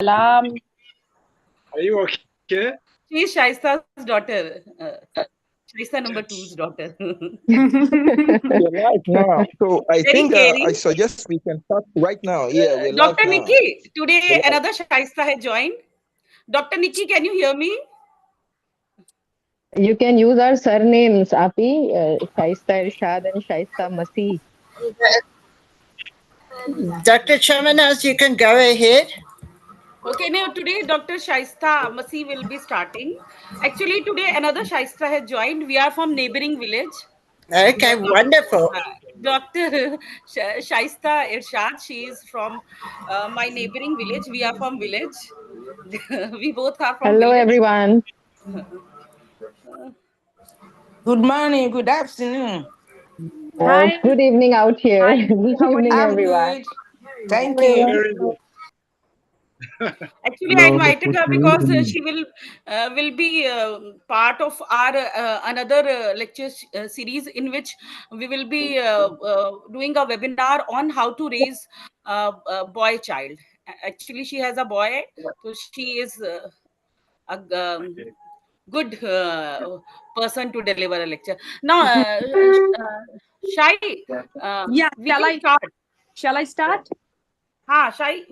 Salam. Are you okay? She is Shaista's daughter. Shaista number two's daughter. You're live now. So I Very think I caring. suggest we can start right now. Yeah, we're live Dr. now. Nikki, today We're live. another Shaista has joined. Dr. Nikki, can you hear me? You can use our surnames, Api, Shaista Irshad and Shaista Masih. Dr. Chamanas, you can go ahead. Okay, now today Dr. Shaista Masih will be starting. Actually, today another Shaista has joined. We are from neighboring village. Okay, wonderful. Dr. Shaista Irshad, she is from my neighboring village. We are from village. We both are from Hello, village. everyone. Good morning, good afternoon. It's good evening out here. Good evening, I'm everyone. good. Thank you. Very good. Actually, I invited her because she will be part of our another lecture series in which we will be doing a webinar on how to raise a boy child. Actually, she has a boy, so she is a good person to deliver a lecture. Now, Shai, Yeah, we can start. shall I start? Ha, Shai.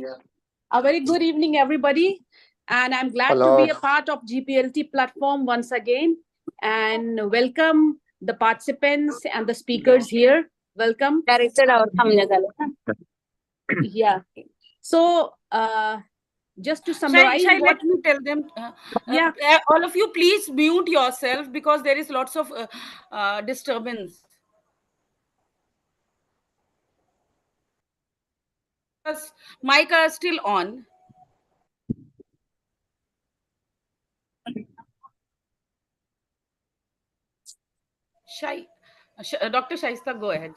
A very good evening, everybody. And I'm glad to be a part of GPLT platform once again. And welcome the participants and the speakers here. Welcome. Yeah. So, just to summarize Shai, what let me tell them. Yeah. All of you, please mute yourself because there is lots of disturbance. Mic are still on. Dr. Shaista, go ahead.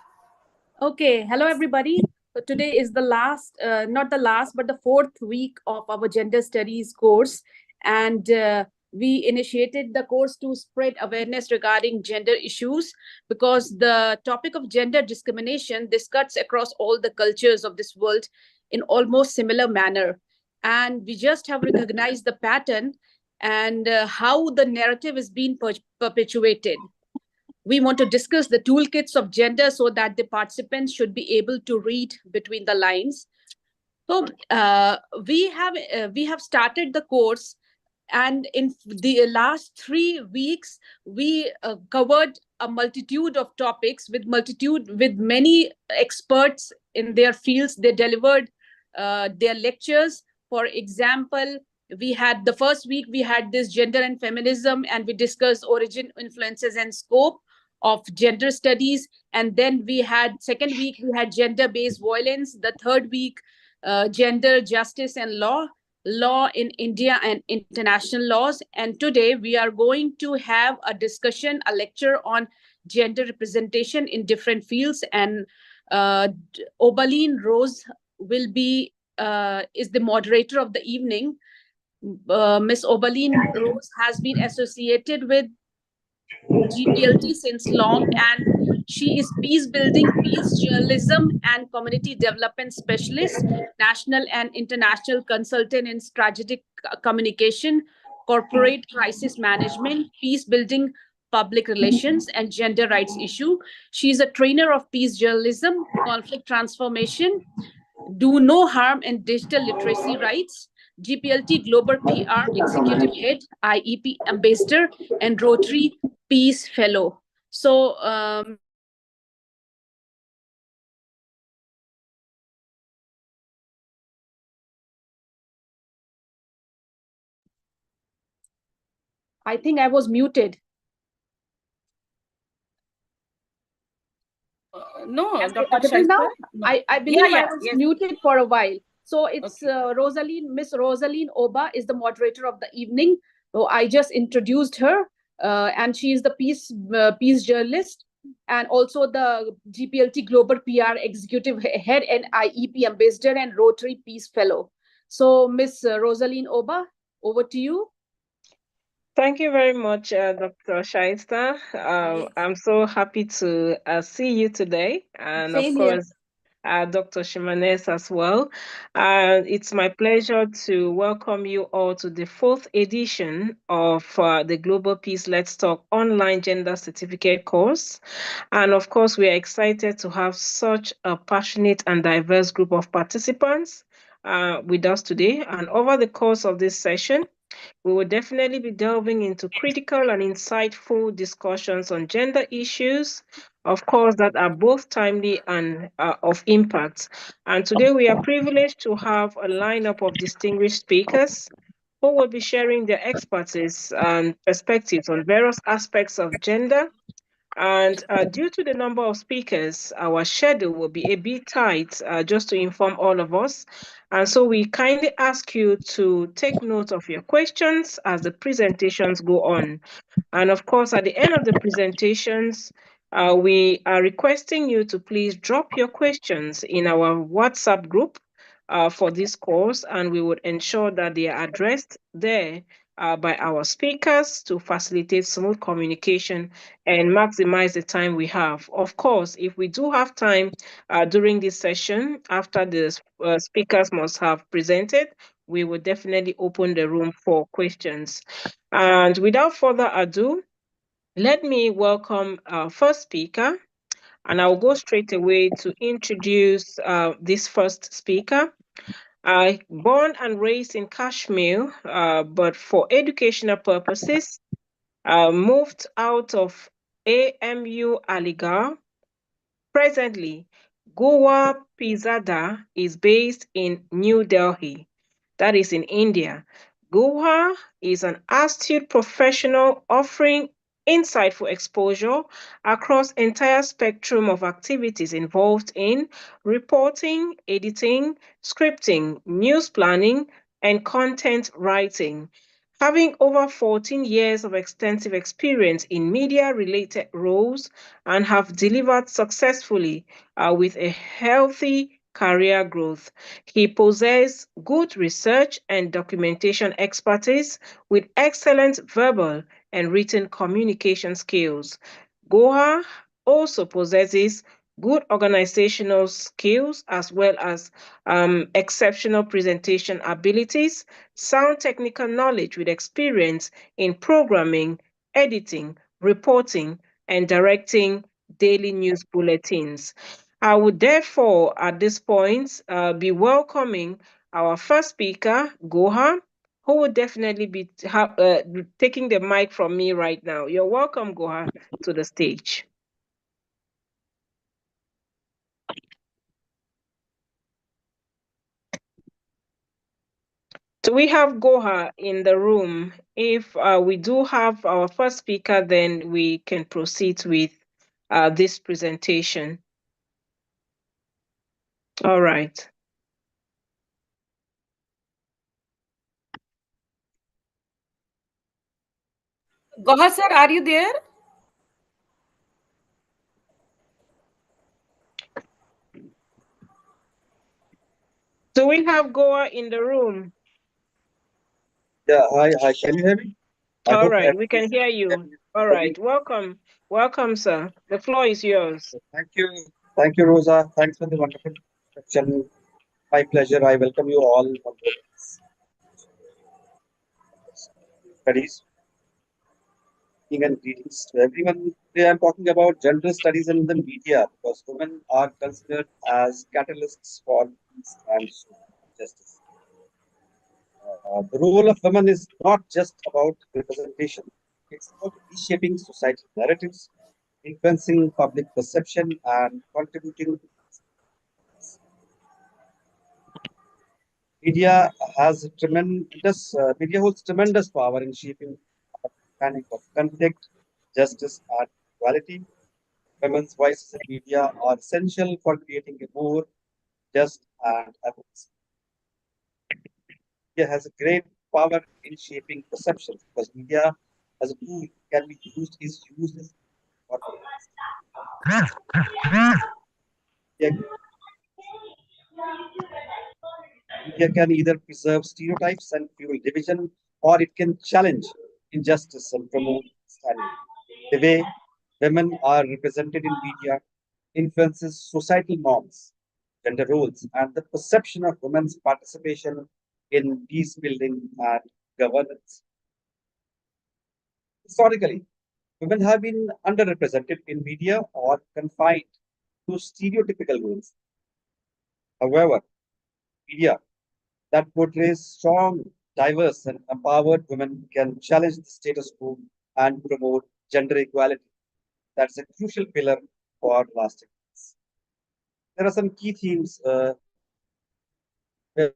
Okay, hello everybody. So today is the last, not the last, but the fourth week of our gender studies course. And we initiated the course to spread awareness regarding gender issues because the topic of gender discrimination, this cuts across all the cultures of this world in almost similar manner. And we just have recognized the pattern and how the narrative is being perpetuated. We want to discuss the toolkits of gender so that the participants should be able to read between the lines. So we have started the course, and in the last 3 weeks we covered a multitude of topics with many experts in their fields. They delivered their lectures. For example, we had the first week we had this gender and feminism, and we discussed origin, influences, and scope of gender studies. And then we had second week we had gender based violence. The third week gender justice and law in India and international laws. And today we are going to have a discussion, a lecture on gender representation in different fields. And Obaline Rose will be is the moderator of the evening. Miss Obaline Rose has been associated with GPLT since long, and she is peace building, peace journalism, and community development specialist, national and international consultant in strategic communication, corporate crisis management, peace building, public relations, and gender rights issue. She is a trainer of peace journalism, conflict transformation, do no harm, and digital literacy rights. GPLT Global PR Executive Head, IEP Ambassador, and Rotary Peace Fellow. So, I think I was muted. No, Dr. Audible now? No. I believe I was yes. muted for a while. So it's Miss Rosaline Oba is the moderator of the evening. So I just introduced her, and she is the peace journalist, and also the GPLT Global PR Executive Head and IEP Ambassador and Rotary Peace Fellow. So Miss Rosaline Oba, over to you. Thank you very much, Dr. Shaista. I'm so happy to see you today. And Same of course, Dr. Shimanes as well. It's my pleasure to welcome you all to the 4th edition of the Global Peace Let's Talk online gender certificate course. And of course, we are excited to have such a passionate and diverse group of participants with us today. And over the course of this session, we will definitely be delving into critical and insightful discussions on gender issues, of course, that are both timely and of impact. And today we are privileged to have a lineup of distinguished speakers who will be sharing their expertise and perspectives on various aspects of gender. And due to the number of speakers, our schedule will be a bit tight, just to inform all of us. And so we kindly ask you to take note of your questions as the presentations go on. And of course, at the end of the presentations, we are requesting you to please drop your questions in our WhatsApp group for this course, and we would ensure that they are addressed there by our speakers to facilitate smooth communication and maximize the time we have. Of course, if we do have time during this session, after the speakers must have presented, we will definitely open the room for questions. And without further ado, let me welcome our first speaker, and I'll go straight away to introduce this first speaker. Born and raised in Kashmir, but for educational purposes, moved out of AMU Aligarh. Presently, Goa Pizada is based in New Delhi, that is in India. Goa is an astute professional offering insightful exposure across entire spectrum of activities involved in reporting, editing, scripting, news planning, and content writing. Having over 14 years of extensive experience in media-related roles and have delivered successfully with a healthy career growth. He possesses good research and documentation expertise with excellent verbal and written communication skills. Goha also possesses good organizational skills as well as exceptional presentation abilities, sound technical knowledge with experience in programming, editing, reporting, and directing daily news bulletins. I would therefore, at this point, be welcoming our first speaker, Goha, who will definitely be taking the mic from me right now. You're welcome, Goha, to the stage. So we have Goha in the room. If we do have our first speaker, then we can proceed with this presentation. All right. Goha sir, are you there? Do we have Goa in the room? Yeah, hi, can you hear me? All right, we can hear you. All right, welcome, sir. The floor is yours. Thank you, Rosa. Thanks for the wonderful introduction. My pleasure. I welcome you all on this studies. And greetings to everyone. Today I'm talking about gender studies in the media because women are considered as catalysts for peace and social justice. The role of women is not just about representation, it's about reshaping societal narratives, influencing public perception, and contributing. Media holds tremendous power in shaping understanding of conflict, justice, and equality. Women's voices in media are essential for creating a more just and equitable. Media has a great power in shaping perceptions because media as a tool can be used as media can either preserve stereotypes and fuel division, or it can challenge injustice and promote understanding. The way women are represented in media influences societal norms, gender roles, and the perception of women's participation in peace building and governance. Historically, women have been underrepresented in media or confined to stereotypical roles. However, media that portrays strong, diverse, and empowered women can challenge the status quo and promote gender equality. That's a crucial pillar for lasting peace. There are some key themes where where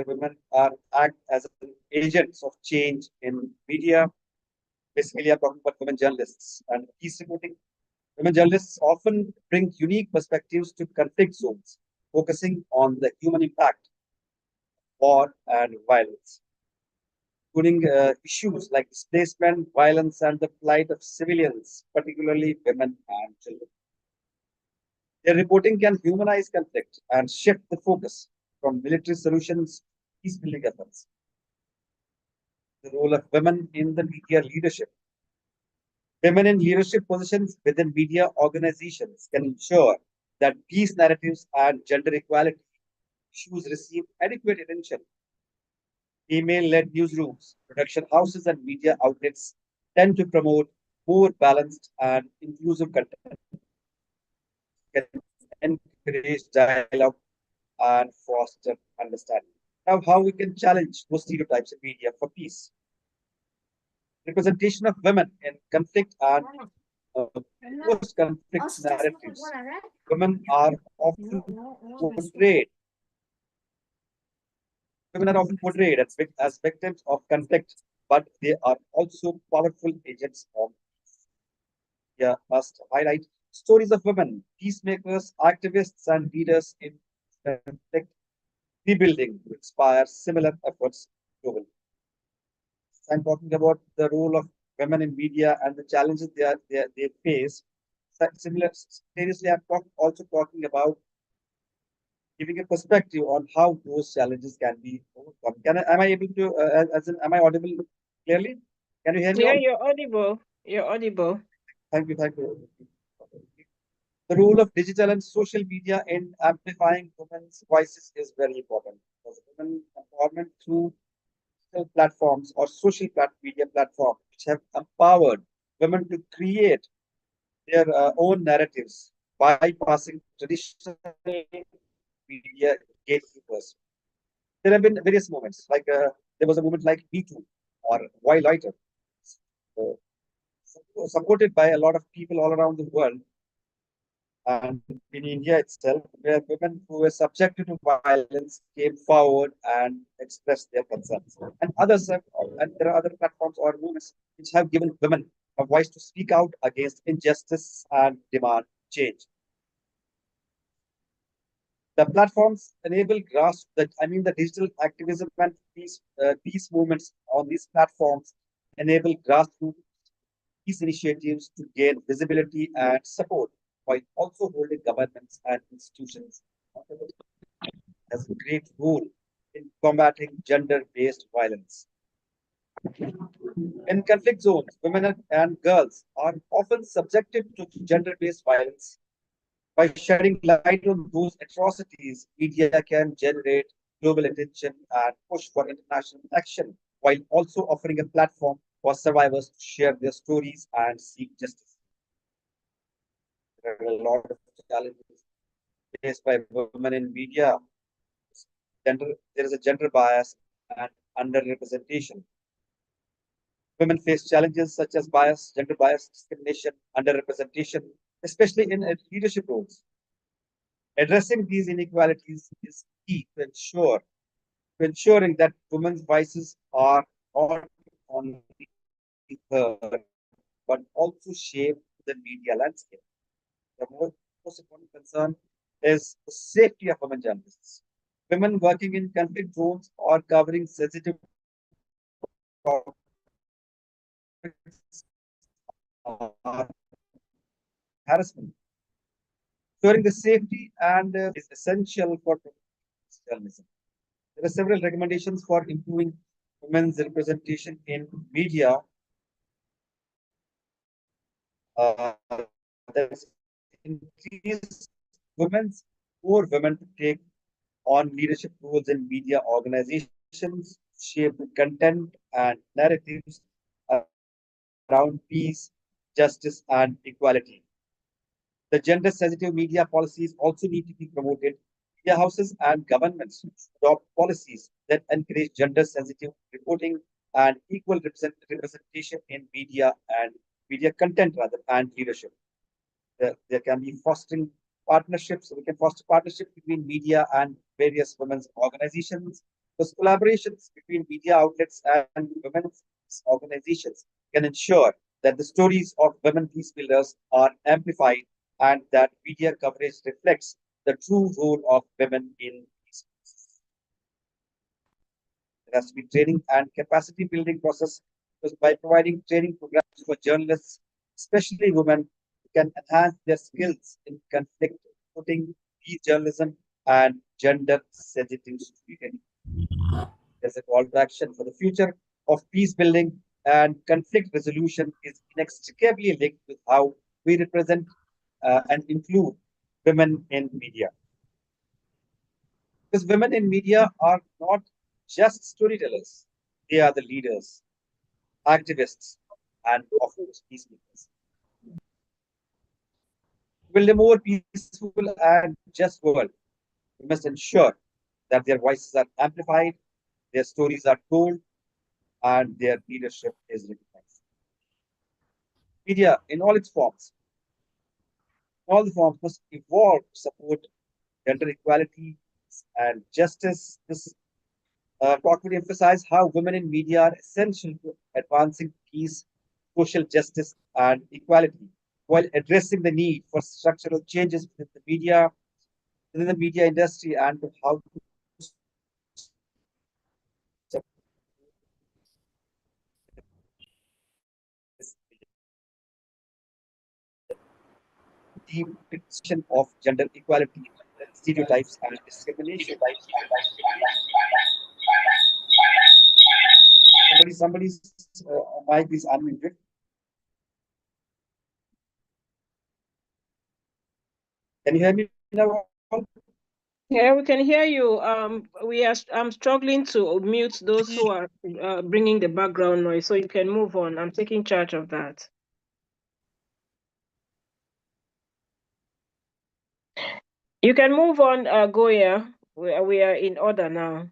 women are act as agents of change in media. Basically, I'm talking about women journalists and peace reporting. Women journalists often bring unique perspectives to conflict zones, focusing on the human impact, war, and violence, including issues like displacement, violence, and the plight of civilians, particularly women and children. Their reporting can humanize conflict and shift the focus from military solutions to peace-building efforts. The role of women in the media leadership. Women in leadership positions within media organizations can ensure that peace narratives and gender equality issues receive adequate attention. Female-led newsrooms, production houses, and media outlets tend to promote more balanced and inclusive content, can encourage dialogue and foster understanding. Now, how we can challenge those stereotypes in media for peace. Representation of women in conflict and post-conflict narratives. Women are often portrayed. Women are often portrayed as victims of conflict, but they are also powerful agents of peace. Yeah, must highlight stories of women, peacemakers, activists, and leaders in conflict rebuilding to inspire similar efforts globally. I'm talking about the role of women in media and the challenges they face. Seriously, also talking about giving a perspective on how those challenges can be overcome. Am I able to, am I audible clearly? Can you hear me? Yeah, you're audible. You're audible. Thank you. Thank you. The role of digital and social media in amplifying women's voices is very important. Because women empowerment through digital platforms or social media platforms which have empowered women to create their own narratives, bypassing traditional media gatekeepers. There have been various moments, like there was a movement like Me Too or Why Lighter, supported by a lot of people all around the world and in India itself, where women who were subjected to violence came forward and expressed their concerns. And and there are other platforms or movements which have given women a voice to speak out against injustice and demand change. The platforms enable the digital activism and peace movements on these platforms enable grassroots peace initiatives to gain visibility and support, while also holding governments and institutions as a great role in combating gender-based violence. In conflict zones, women and girls are often subjected to gender-based violence. By shedding light on those atrocities, media can generate global attention and push for international action, while also offering a platform for survivors to share their stories and seek justice. There are a lot of challenges faced by women in media. There is a gender bias and underrepresentation. Women face challenges such as bias, gender bias, discrimination, underrepresentation, especially in leadership roles. Addressing these inequalities is key to ensuring that women's voices are not only heard but also shape the media landscape. The most important concern is the safety of women journalists. Women working in conflict zones or covering sensitive topics are harassment. Ensuring the safety and is essential for journalism. There are several recommendations for improving women's representation in media. That is increase women's more women to take on leadership roles in media organizations, shape the content and narratives around peace, justice, and equality. The gender sensitive media policies also need to be promoted. Media houses and governments should adopt policies that encourage gender sensitive reporting and equal representation in media and media content rather and leadership. There can be fostering partnerships. We can foster partnerships between media and various women's organizations. Those collaborations between media outlets and women's organizations can ensure that the stories of women peace builders are amplified and that media coverage reflects the true role of women in peace. There has to be training and capacity building process by providing training programs for journalists, especially women, who can enhance their skills in conflict reporting, peace journalism, and gender sensitive storytelling. There's a call to action for the future of peace building and conflict resolution is inextricably linked with how we represent and include women in media. Because women in media are not just storytellers, they are the leaders, activists, and of course, peacemakers. To build a more peaceful and just world, we must ensure that their voices are amplified, their stories are told, and their leadership is recognized. Media, in all its forms, all the forms must evolve to support gender equality and justice. This talk will emphasize how women in media are essential to advancing peace, social justice, and equality, while addressing the need for structural changes within the media industry, and to how to deep protection of gender equality, stereotypes, and discrimination. Somebody's mic is unmuted. Can you hear me now? Yeah, we can hear you. I'm struggling to mute those who are bringing the background noise, so you can move on. I'm taking charge of that. You can move on, Goya. We are in order now.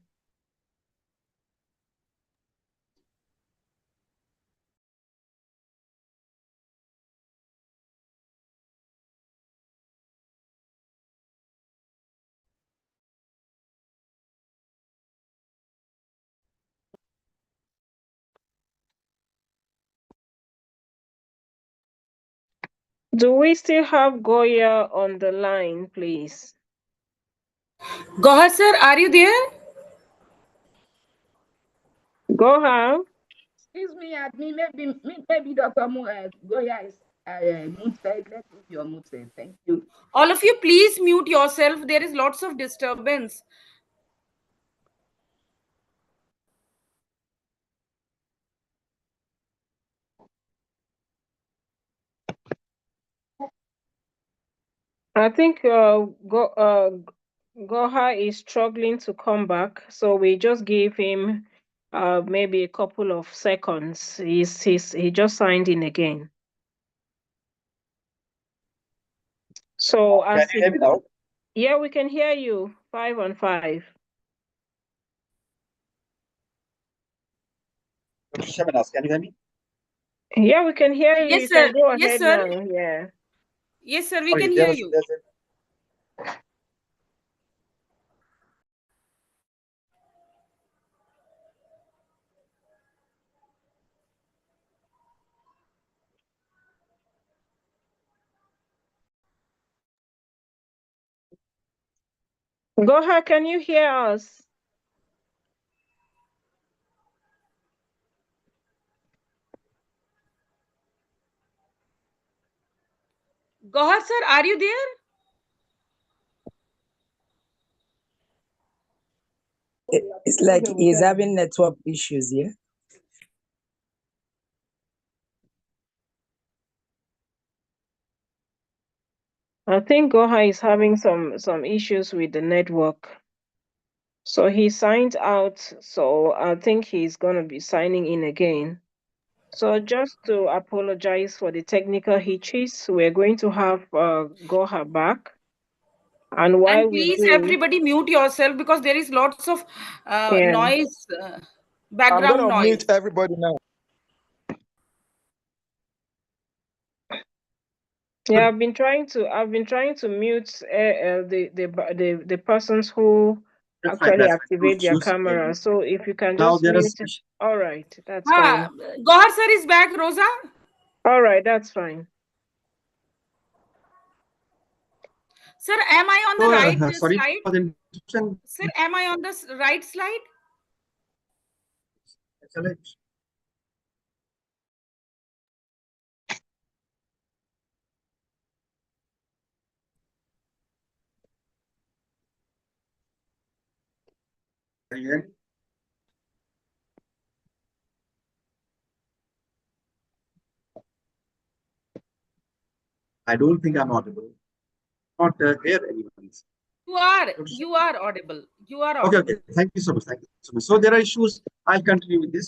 Do we still have Goya on the line, please? Gohar sir, are you there? Gohar? Excuse me, admin, maybe Dr. Goya is muted. Let's move your muted. Thank you. All of you, please mute yourself. There is lots of disturbance. I think Goha is struggling to come back, so we just gave him maybe a couple of seconds. He just signed in again. So Can you hear me now? Yeah, we can hear you. 5 on 5. Dr. Shamanas, can you hear me? Yeah, we can hear you. Yes, You sir. can go Yes, ahead sir. now. Yeah. Yes, sir, we Sorry, can hear you. Goha, can you hear us? Gohar sir, are you there? It's like he's having network issues, yeah? I think Goha is having some issues with the network. So he signed out, so I think he's gonna be signing in again. So just to apologize for the technical hitches, we're going to have Goha back. And while And we please, do, everybody mute yourself because there is lots of Yeah. noise, I'm background gonna noise. mute everybody now. Yeah, I've been trying to mute the persons who That's fine. actually That's fine. No activate their issues. camera. So if you can Now just there mute. is All right, that's Ah, fine. Gohar sir is back, Rosa. All right, that's fine. Sir, am I on the right sorry slide? for the interruption. Sir, am I on the right slide? Excellent. Are you hearing? I don't think I'm audible. Not hear anyone. You are audible. You are Okay, audible. okay. Thank you so much. Thank you so much. So there are issues. I'll continue with this.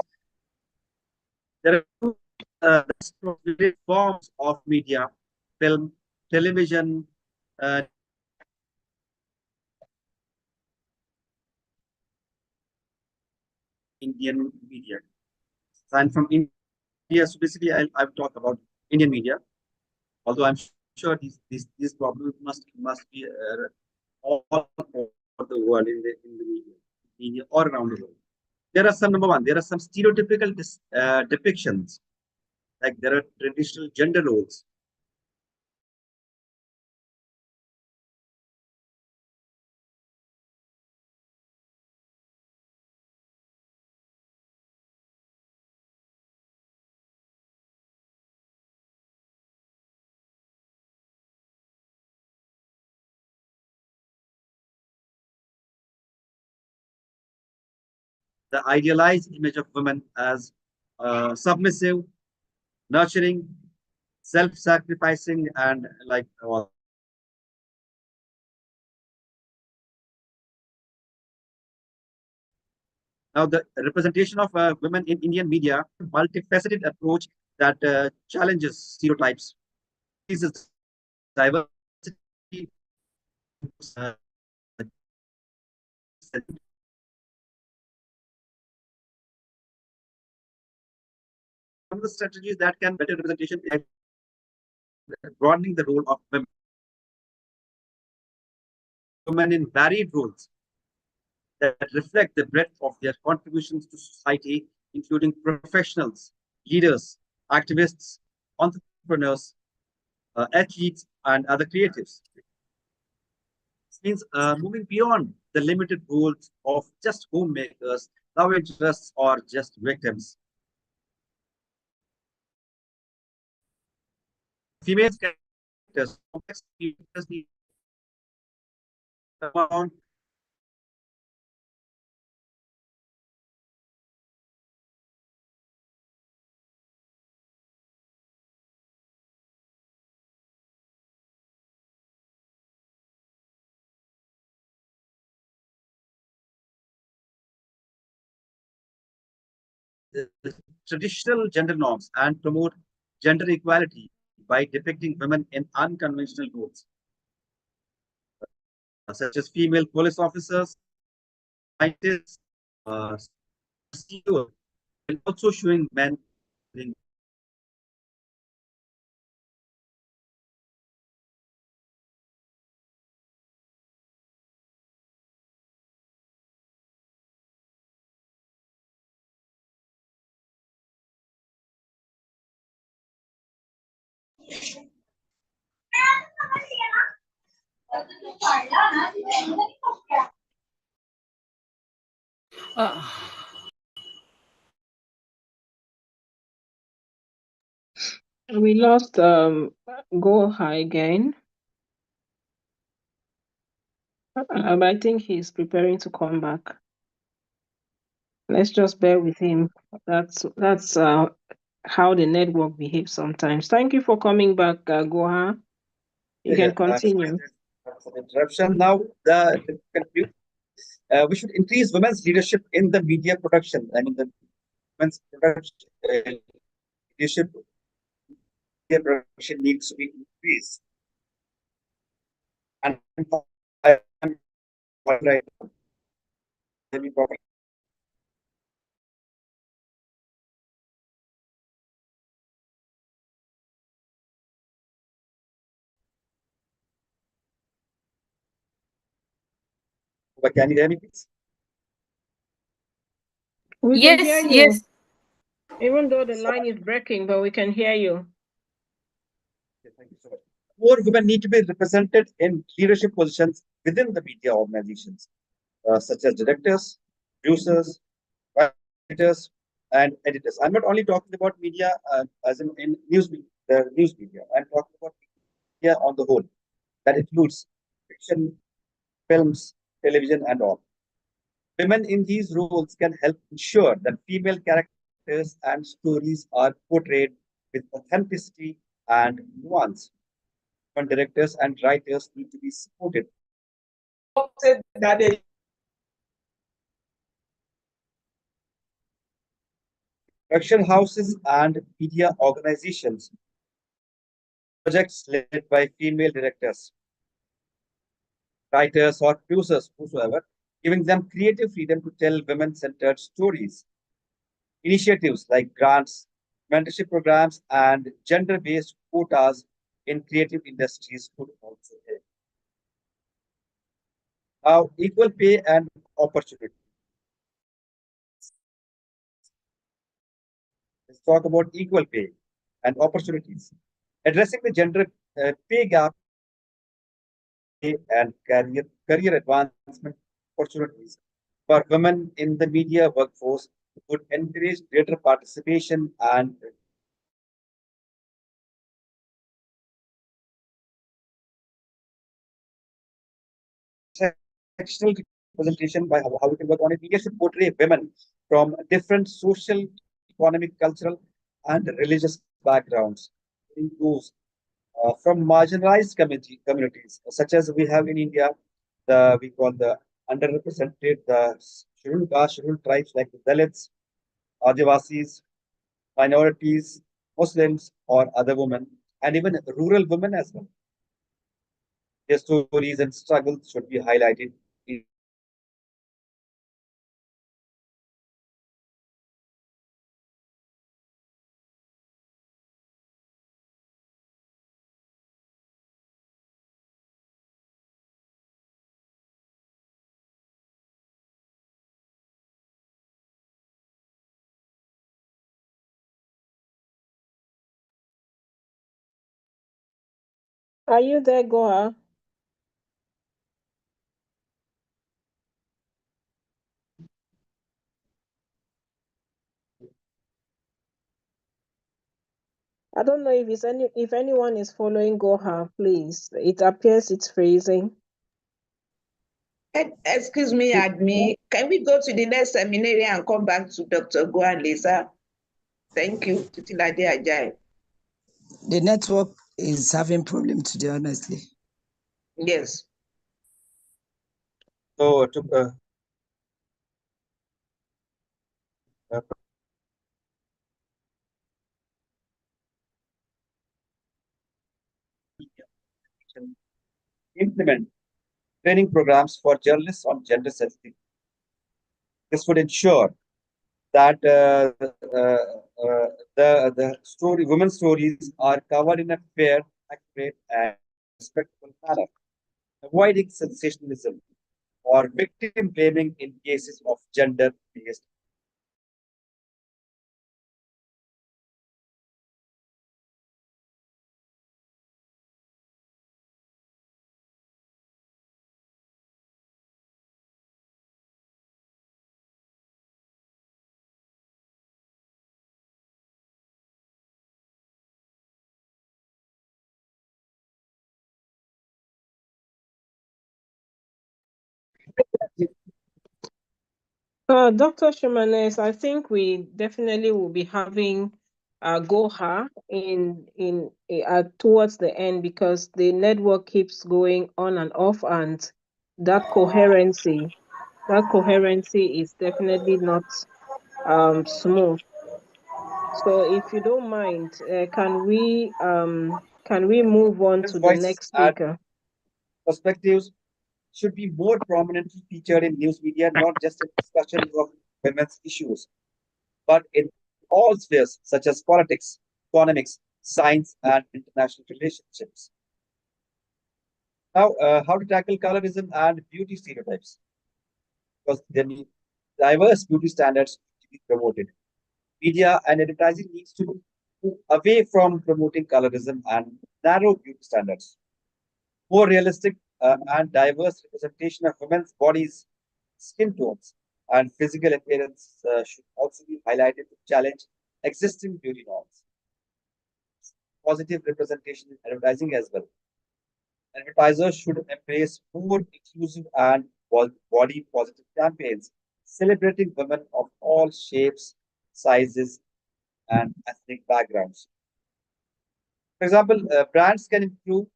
There are two forms of media: film, television, Indian media. And from India, so basically, I'll talk about Indian media. Although I'm sure these problems must be all over the world in the media all around the world. There are some, number one, there are some stereotypical depictions, like there are traditional gender roles. The idealized image of women as submissive, nurturing, self-sacrificing, and like now the representation of women in Indian media, multifaceted approach that challenges stereotypes, is diversity, uh, one of the strategies that can better representation is broadening the role of women in varied roles that reflect the breadth of their contributions to society, including professionals, leaders, activists, entrepreneurs, athletes, and other creatives. This means moving beyond the limited roles of just homemakers, love interests, or just victims. Female characters, complex characters need traditional gender norms and promote gender equality by depicting women in unconventional roles, such as female police officers, scientists, CEOs, and also showing men in We lost Goha again. I think he's preparing to come back. Let's just bear with him. That's how the network behaves sometimes. Thank you for coming back, Goha. You can continue. Interruption. Now, to conclude, we should increase women's leadership in the media production. I mean, the women's production, leadership media production needs to be increased. And I am right now. Let me talk. But can you hear me, please? We can hear you. Yes. Even though the line is breaking, but we can hear you. Okay, thank you so much. More women need to be represented in leadership positions within the media organizations, such as directors, producers, writers, and editors. I'm not only talking about media as in news media. I'm talking about media on the whole. That includes fiction, films, television, and all. Women in these roles can help ensure that female characters and stories are portrayed with authenticity and nuance. When directors and writers need to be supported. Production houses and media organizations, projects led by female directors, writers, or producers, whosoever, giving them creative freedom to tell women-centered stories. Initiatives like grants, mentorship programs, and gender-based quotas in creative industries could also help. Now, equal pay and opportunity. Let's talk about equal pay and opportunities. Addressing the gender pay gap and career advancement opportunities for women in the media workforce would encourage greater participation and sectional representation by how we can work on it. Media should portray women from different social, economic, cultural, and religious backgrounds, including those from marginalized communities, such as we have in India, we call the underrepresented, the scheduled caste, scheduled tribes like the Dalits, Adivasis, minorities, Muslims, or other women, and even rural women as well. Their stories and struggles should be highlighted. Are you there, Goa? I don't know if anyone is following Goha, please. It appears it's freezing. Excuse me, admin. Can we go to the next seminary and come back to Dr. Go and Lisa? Thank you, Titilade Ajay. The network is having problem today, honestly. Yes. So, implement training programs for journalists on gender sensitivity. This would ensure that the women's stories are covered in a fair, accurate, and respectful manner, avoiding sensationalism or victim blaming in cases of gender-based. Dr. Shimanes, I think we definitely will be having Goha towards the end, because the network keeps going on and off, and that coherency is definitely not smooth. So if you don't mind, can we move on to the Voices next and speaker? perspectives should be more prominently featured in news media, not just in discussions of women's issues, but in all spheres such as politics, economics, science, and international relationships. Now, how to tackle colorism and beauty stereotypes? Because there need diverse beauty standards to be promoted. Media and advertising needs to move away from promoting colorism and narrow beauty standards. More realistic and diverse representation of women's bodies, skin tones, and physical appearance should also be highlighted to challenge existing beauty norms. Positive representation in advertising as well. Advertisers should embrace more inclusive and body positive campaigns, celebrating women of all shapes, sizes, and ethnic backgrounds. For example, brands can improve,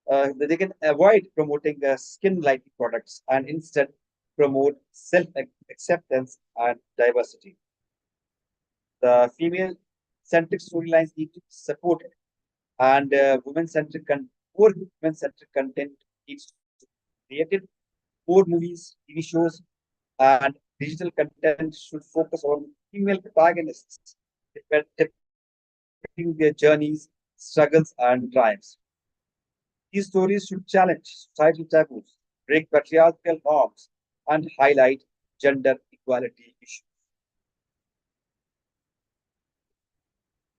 they can avoid promoting skin lighting products and instead promote self acceptance and diversity. The female centric storylines need to be supported, and more women centric content needs to be created. More movies, TV shows, and digital content should focus on female protagonists, depicting their journeys, struggles, and triumphs. These stories should challenge societal taboos, break patriarchal norms, and highlight gender equality issues.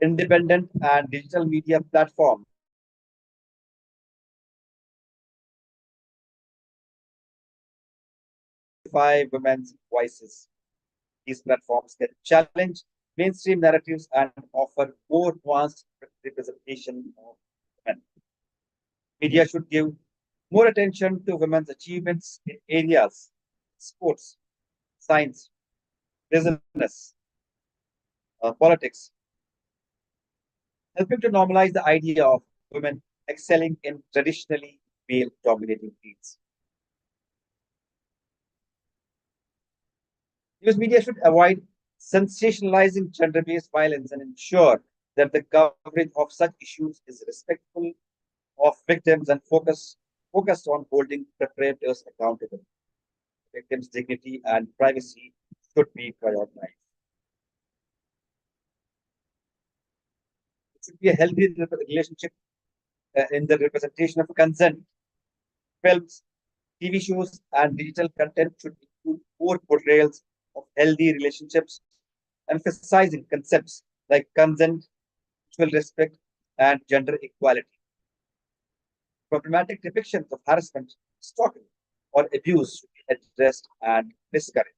Independent and digital media platforms amplify women's voices. These platforms can challenge mainstream narratives and offer more nuanced representation of women. Media should give more attention to women's achievements in areas sports, science, business, politics, helping to normalize the idea of women excelling in traditionally male dominating fields. News media should avoid sensationalizing gender based violence and ensure that the coverage of such issues is respectful of victims and focused on holding perpetrators accountable. Victims' dignity and privacy should be prioritized. It should be a healthy relationship in the representation of consent. Films, TV shows, and digital content should include more portrayals of healthy relationships, emphasizing concepts like consent, mutual respect, and gender equality. Problematic depictions of harassment, stalking, or abuse should be addressed and discouraged.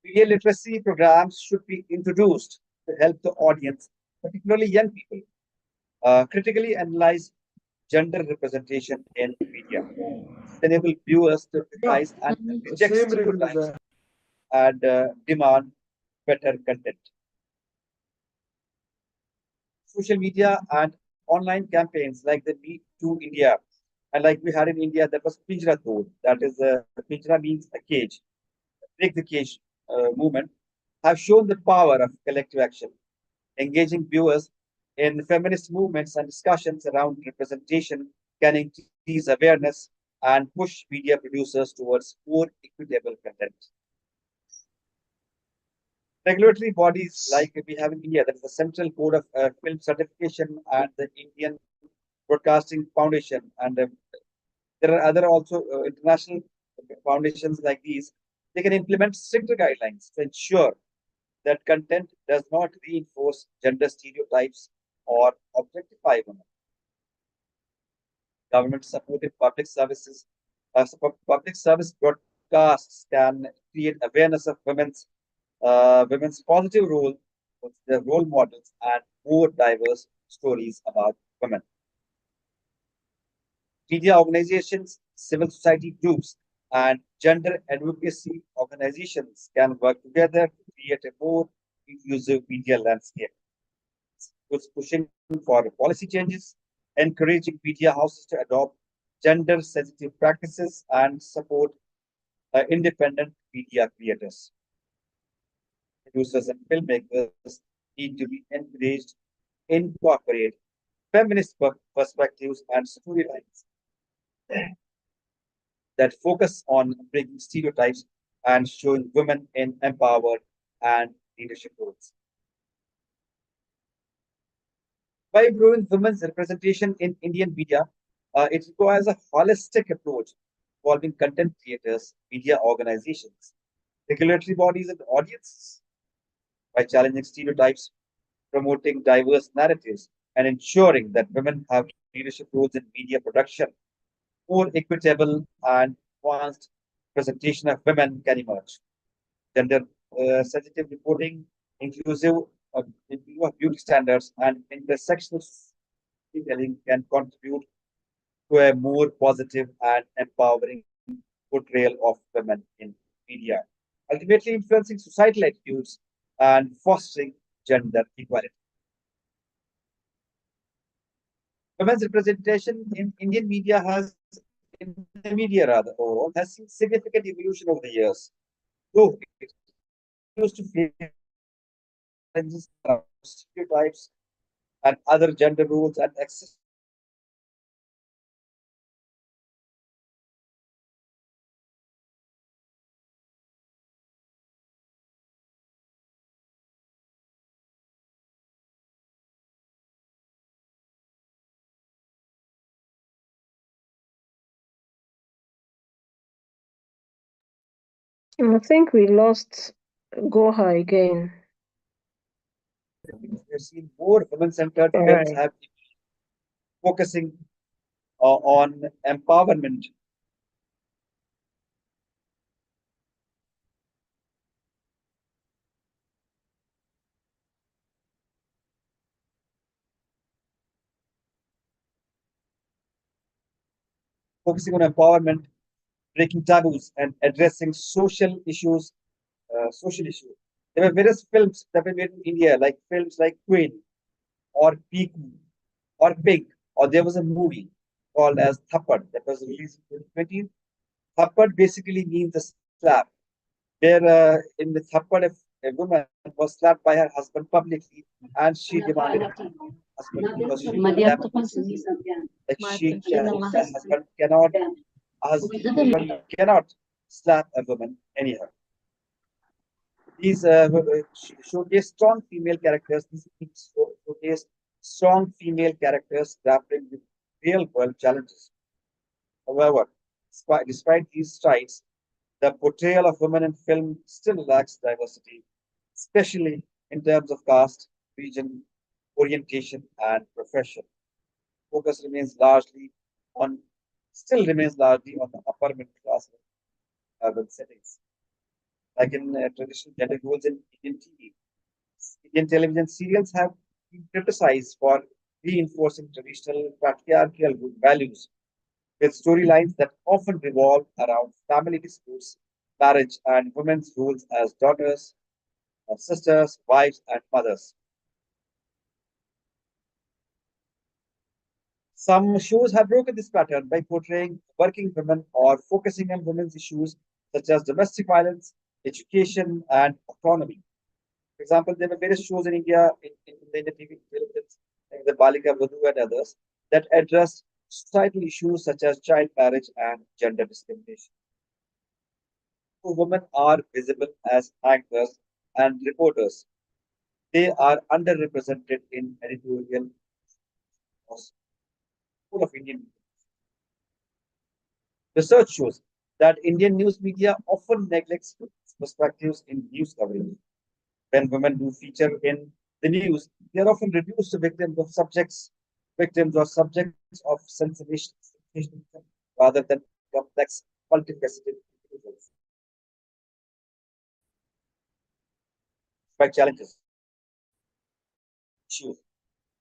Media literacy programs should be introduced to help the audience, particularly young people, critically analyze gender representation in media, enable viewers to recognize and reject stereotypes and demand better content. Social media and online campaigns like the Me Too India, and like we had in India, that was Pinjra Dod. That is, Pinjra means a cage. Break the cage movement have shown the power of collective action, engaging viewers in feminist movements and discussions around representation can increase awareness and push media producers towards more equitable content. Regulatory bodies like we have in India, that is the Central Board of Film Certification and the Indian Broadcasting Foundation, and there are other also international foundations like these. They can implement stricter guidelines to ensure that content does not reinforce gender stereotypes or objectify women. Government-supported public service broadcasts can create awareness of women's positive role, their role models, and more diverse stories about women. Media organizations, civil society groups, and gender advocacy organizations can work together to create a more inclusive media landscape. It was pushing for policy changes, encouraging media houses to adopt gender sensitive practices and support independent media creators. Producers and filmmakers need to be encouraged to incorporate feminist perspectives and storylines that focus on breaking stereotypes and showing women in empowered and leadership roles. By improving women's representation in Indian media, it requires a holistic approach involving content creators, media organizations, regulatory bodies, and audiences. By challenging stereotypes, promoting diverse narratives, and ensuring that women have leadership roles in media production, more equitable and nuanced presentation of women can emerge. Gender sensitive reporting, inclusive beauty standards, and intersectional storytelling can contribute to a more positive and empowering portrayal of women in media, ultimately influencing societal attitudes and fostering gender equality. Women's representation in Indian media in the media rather overall, has seen significant evolution over the years. Though it used to face challenges around stereotypes and other gender roles and access. I think we lost Goha again. We've seen more women-centered All films right. have been focusing on empowerment. Focusing on empowerment, breaking taboos, and addressing social issues. There were various films that were made in India, like films like Queen or Piku or Pink, or there was a movie called as Thappad that was released in 2020. Thappad basically means a slap, where in the Thappad, if a woman was slapped by her husband publicly and she demanded her husband because she like her husband cannot slap a woman anyhow. These showcase strong female characters. These showcase strong female characters grappling with real world challenges. However, despite these strides, the portrayal of women in film still lacks diversity, especially in terms of caste, region, orientation, and profession. Focus remains largely on still remains largely on the upper middle class urban settings. Like in traditional gender roles in Indian TV, Indian television serials have been criticized for reinforcing traditional patriarchal values with storylines that often revolve around family disputes, marriage, and women's roles as daughters, sisters, wives, and mothers. Some shows have broken this pattern by portraying working women or focusing on women's issues such as domestic violence, education, and autonomy. For example, there were various shows in India in the TV televisions, like the Balika Vadhu and others, that addressed societal issues such as child marriage and gender discrimination. Women are visible as anchors and reporters. They are underrepresented in editorial full of Indian media. Research shows that Indian news media often neglects perspectives in news coverage. When women do feature in the news, they are often reduced to victims or subjects of sensation rather than complex, multifaceted individuals. Despite challenges, issues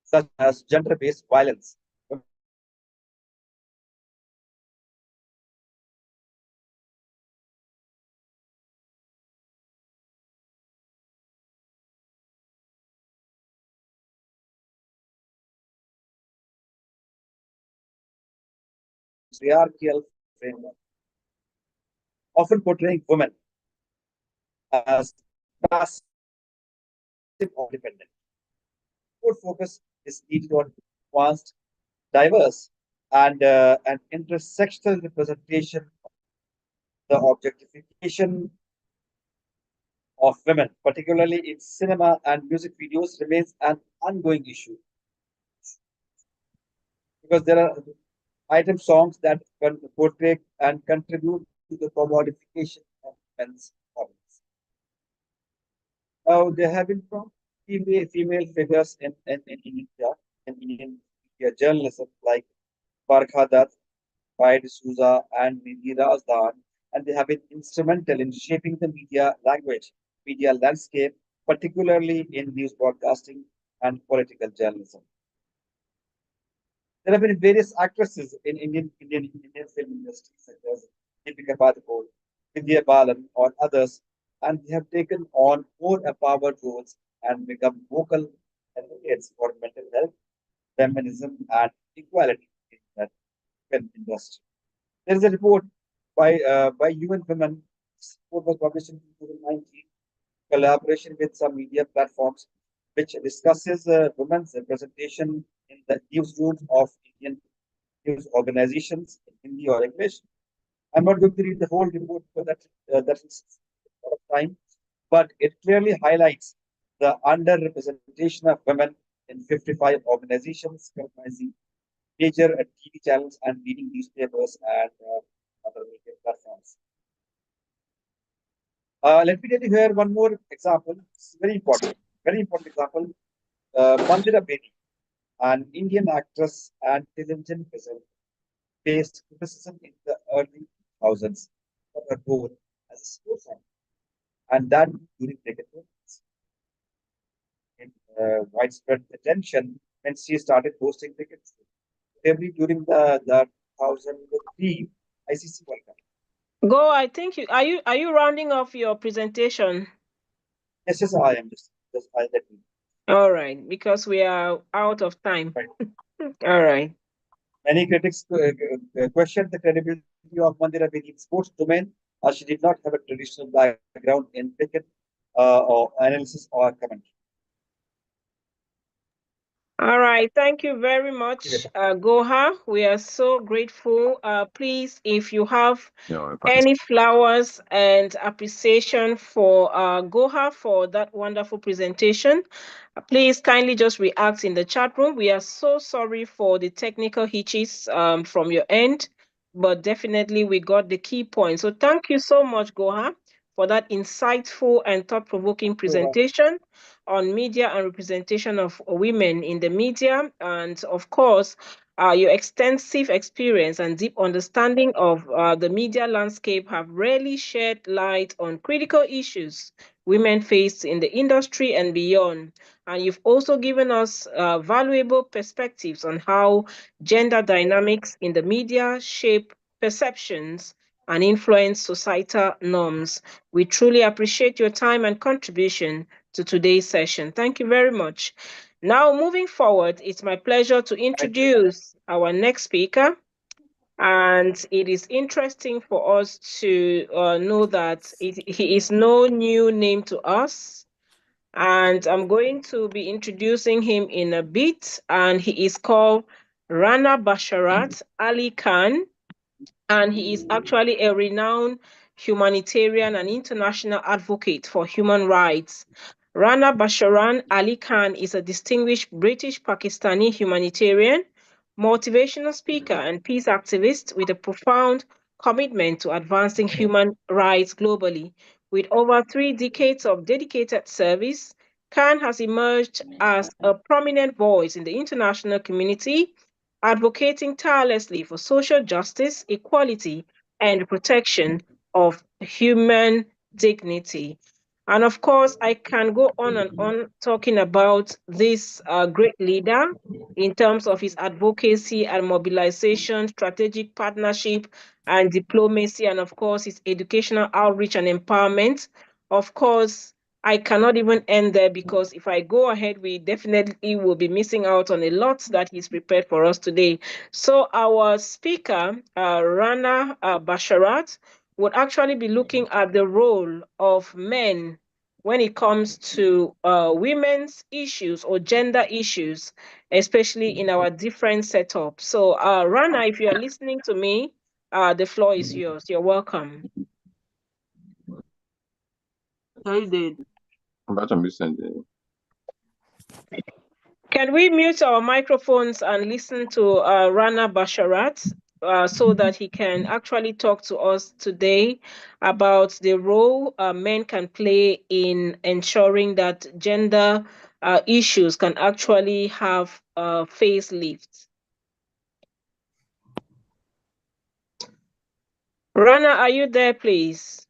such as gender-based violence, patriarchal framework, often portraying women as passive or dependent. More focus is needed on advanced, diverse, and intersectional representation. The objectification of women, particularly in cinema and music videos, remains an ongoing issue because there are item songs that can portray and contribute to the commodification of men's bodies. Now, there have been from female figures in India, in Indian media journalism, like Barkha Dutt, Pai D'Souza, and Nidhi Razdan, and they have been instrumental in shaping the media language, media landscape, particularly in news broadcasting and political journalism. There have been various actresses in Indian film industry, such as Deepika Padukone, Vidya Balan, or others, and they have taken on more empowered roles and become vocal advocates for mental health, feminism, and equality in that film industry. There is a report by UN Women. This report was published in 2019, collaboration with some media platforms, which discusses women's representation in the newsrooms of Indian news organizations in Hindi or English. I'm not going to read the whole report because that is a lot of time, but it clearly highlights the underrepresentation of women in 55 organizations comprising major TV channels and leading newspapers and other media platforms. Let me tell you here one more example. It's very important example. Mandira Bedi, an Indian actress and television presenter, faced criticism in the early 2000s for her role as a sports anchor, and that during cricket tournaments. In widespread attention when she started hosting cricket during the 2003 ICC World Cup. Go, I think you are you rounding off your presentation? Yes, I am just let me. All right, because we are out of time. Right. All right. Many critics questioned the credibility of Mandira Bedi in sports domain, as she did not have a traditional background in cricket or analysis or commentary. All right, thank you very much, Goha. We are so grateful. Please, if you have any flowers and appreciation for Goha for that wonderful presentation, please kindly just react in the chat room. We are so sorry for the technical hitches from your end, but definitely we got the key points. So thank you so much, Goha, for that insightful and thought-provoking presentation on media and representation of women in the media, and of course, your extensive experience and deep understanding of the media landscape have really shed light on critical issues women face in the industry and beyond. And you've also given us valuable perspectives on how gender dynamics in the media shape perceptions and influence societal norms. We truly appreciate your time and contribution to today's session. Thank you very much. Now, moving forward, it's my pleasure to introduce our next speaker. And it is interesting for us to know that he is no new name to us. And I'm going to be introducing him in a bit. And he is called Rana Basharat Ali Khan. And he is actually a renowned humanitarian and international advocate for human rights. Rana Basharat Ali Khan is a distinguished British Pakistani humanitarian, motivational speaker, and peace activist with a profound commitment to advancing human rights globally. With over 3 decades of dedicated service, Khan has emerged as a prominent voice in the international community, advocating tirelessly for social justice, equality, and protection of human dignity. And of course, I can go on and on talking about this great leader in terms of his advocacy and mobilization, strategic partnership and diplomacy, and of course, his educational outreach and empowerment. Of course, I cannot even end there because if I go ahead, we definitely will be missing out on a lot that he's prepared for us today. So our speaker, Rana Basharat, would actually be looking at the role of men when it comes to women's issues or gender issues, especially in our different setups. So Rana, if you are listening to me, the floor is yours. You're welcome. Can we mute our microphones and listen to Rana Basharat so that he can actually talk to us today about the role men can play in ensuring that gender issues can actually have facelift? Rana, are you there, please?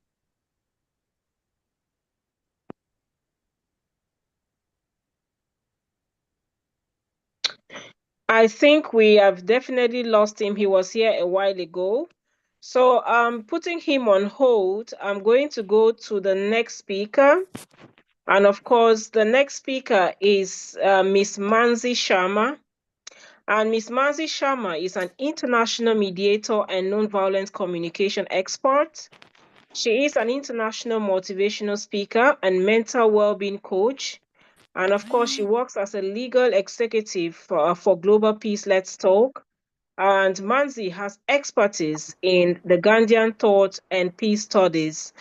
I think we have definitely lost him. He was here a while ago. So putting him on hold, I'm going to go to the next speaker. And of course, the next speaker is Ms. Manzi Sharma. And Ms. Manzi Sharma is an international mediator and nonviolent communication expert. She is an international motivational speaker and mental well-being coach. And of course, she works as a legal executive for Global Peace Let's Talk. And Manzi has expertise in the Gandhian thought and peace studies.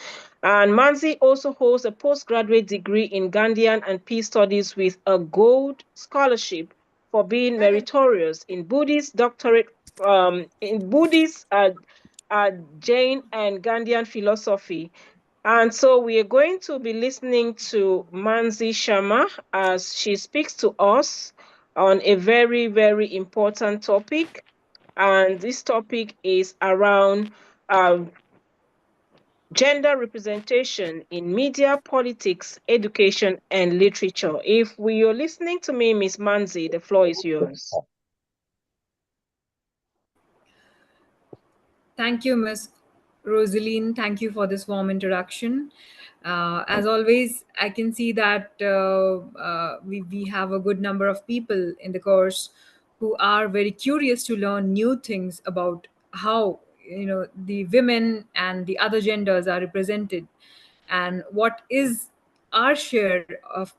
And Manzi also holds a postgraduate degree in Gandhian and peace studies with a gold scholarship for being meritorious in Buddhist doctorate in Buddhist, Jain and Gandhian philosophy. And so we are going to be listening to Manzi Sharma as she speaks to us on a very, very important topic. And this topic is around gender representation in media, politics, education, and literature. If you're listening to me, Ms. Manzi, the floor is yours. Thank you, Ms. Rosaline. Thank you for this warm introduction. As always, I can see that we have a good number of people in the course who are very curious to learn new things about how the women and the other genders are represented, and what is our share of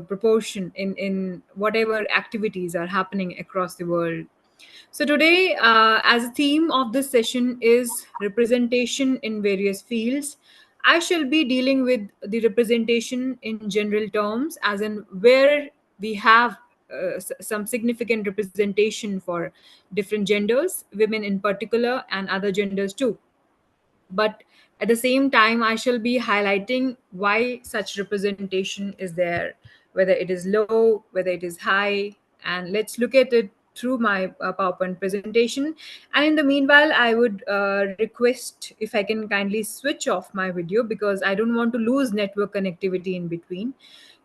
proportion in whatever activities are happening across the world. So today, as a theme of this session is representation in various fields, I shall be dealing with the representation in general terms, as in where we have some significant representation for different genders, women in particular, and other genders too. But at the same time, I shall be highlighting why such representation is there, whether it is low, whether it is high, and let's look at it through my PowerPoint presentation. And in the meanwhile, I would request if I can kindly switch off my video, because I don't want to lose network connectivity in between,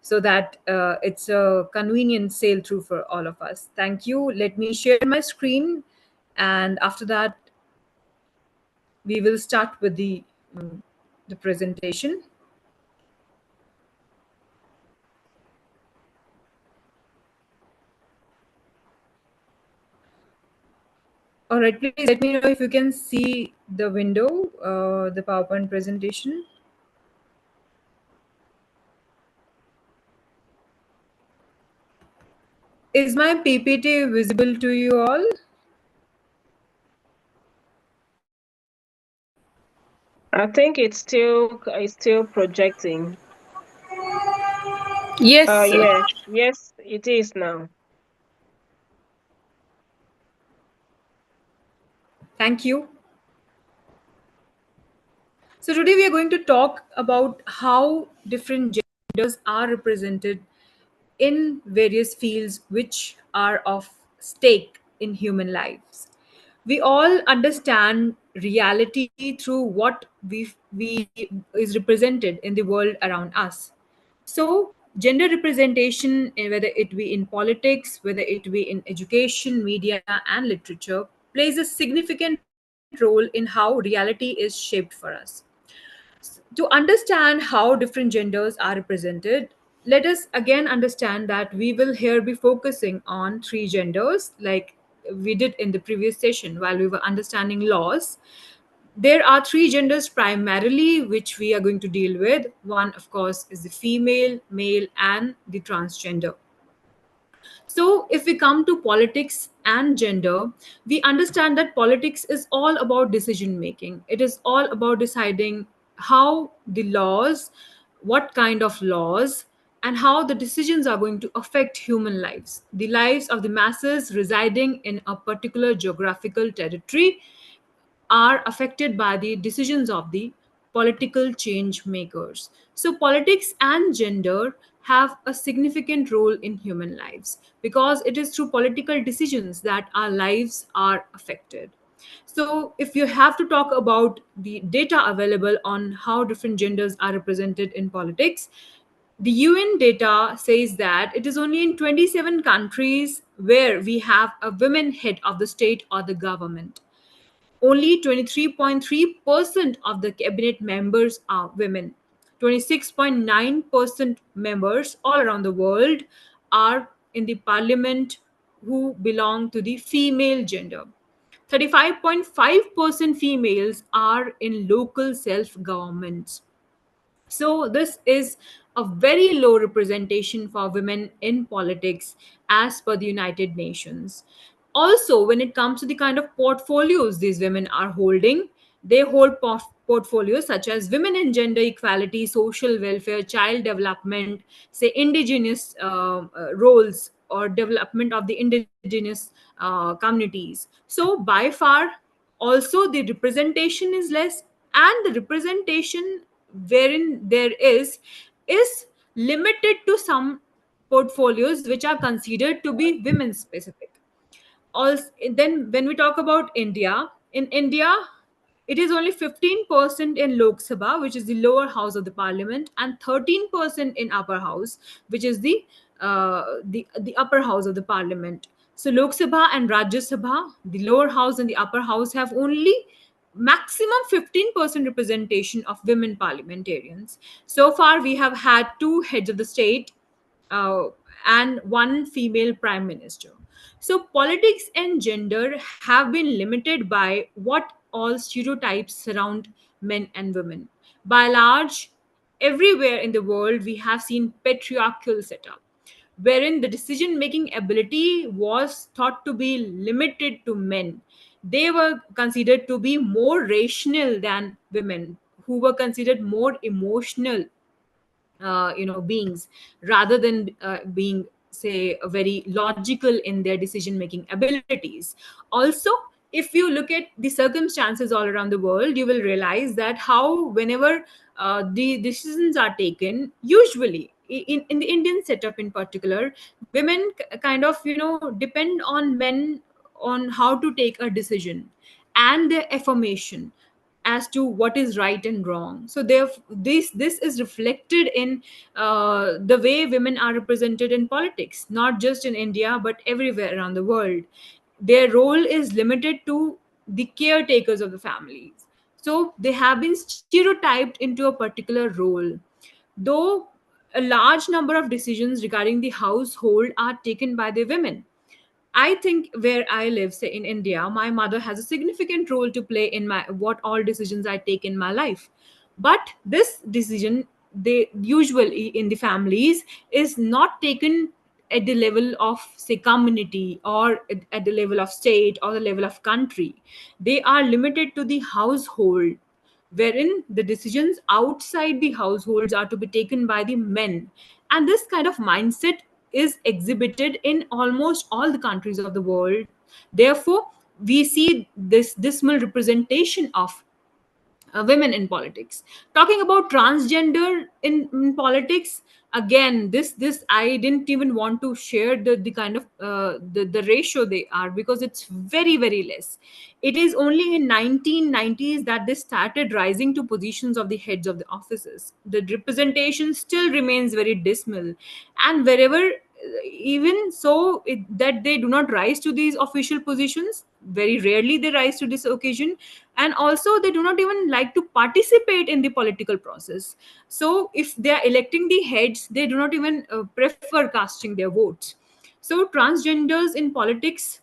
so that it's a convenient sail through for all of us. Thank you. Let me share my screen, and after that, we will start with the presentation. All right, please let me know if you can see the window, the PowerPoint presentation. Is my PPT visible to you all? I think it's still projecting. Yes. Yes, it is now. Thank you. So today we are going to talk about how different genders are represented in various fields which are of stake in human lives. We all understand reality through what we is represented in the world around us. So gender representation, whether it be in politics, whether it be in education, media, and literature, plays a significant role in how reality is shaped for us. To understand how different genders are represented, let us again understand that we will here be focusing on three genders, like we did in the previous session while we were understanding laws. There are three genders primarily which we are going to deal with. One, of course, is the female, male, and the transgender. So, if we come to politics and gender, we understand that politics is all about decision making. It is all about deciding how the laws, what kind of laws, and how the decisions are going to affect human lives, the lives of the masses residing in a particular geographical territory are affected by the decisions of the political change makers. So, politics and gender have a significant role in human lives because it is through political decisions that our lives are affected. So, if you have to talk about the data available on how different genders are represented in politics, the UN data says that it is only in 27 countries where we have a women head of the state or the government. Only 23.3% of the cabinet members are women. 26.9% members all around the world are in the parliament who belong to the female gender. 35.5% females are in local self governments. So, this is a very low representation for women in politics as per the United Nations. Also, when it comes to the kind of portfolios these women are holding, they hold portfolios such as women in gender equality, social welfare, child development, say indigenous roles or development of the indigenous communities. So, by far, also the representation is less, and the representation wherein there is limited to some portfolios which are considered to be women specific. Also, then when we talk about India, in India, it is only 15% in Lok Sabha, which is the lower house of the parliament, and 13% in upper house, which is the upper house of the parliament. So Lok Sabha and Rajya Sabha, the lower house and the upper house, have only maximum 15% representation of women parliamentarians. So far, we have had two heads of the state uh, and one female prime minister. So, politics and gender have been limited by what all stereotypes surround men and women. By large, everywhere in the world, we have seen patriarchal setup, wherein the decision making ability was thought to be limited to men. They were considered to be more rational than women, who were considered more emotional beings rather than being, say, very logical in their decision making abilities. Also, if you look at the circumstances all around the world, you will realize that how whenever the decisions are taken, usually in the Indian setup in particular, women kind of depend on men on how to take a decision and their affirmation as to what is right and wrong. So this is reflected in the way women are represented in politics, not just in India but everywhere around the world. Their role is limited to the caretakers of the families, so they have been stereotyped into a particular role. Though a large number of decisions regarding the household are taken by the women, I think where I live, say in India, my mother has a significant role to play in my what all decisions I take in my life. But this decision, they usually in the families, is not taken at the level of, say, community, or at the level of state or the level of country. They are limited to the household, wherein the decisions outside the households are to be taken by the men. And this kind of mindset is exhibited in almost all the countries of the world. Therefore, we see this dismal representation of women in politics. Talking about transgender in politics, again, this I didn't even want to share the kind of the ratio they are, because it's very very less. It is only in 1990s that they started rising to positions of the heads of the offices. The representation still remains very dismal, and wherever even so that they do not rise to these official positions, very rarely they rise to this occasion. and also they do not even like to participate in the political process. So if they are electing the heads, they do not even prefer casting their votes. So transgenders in politics,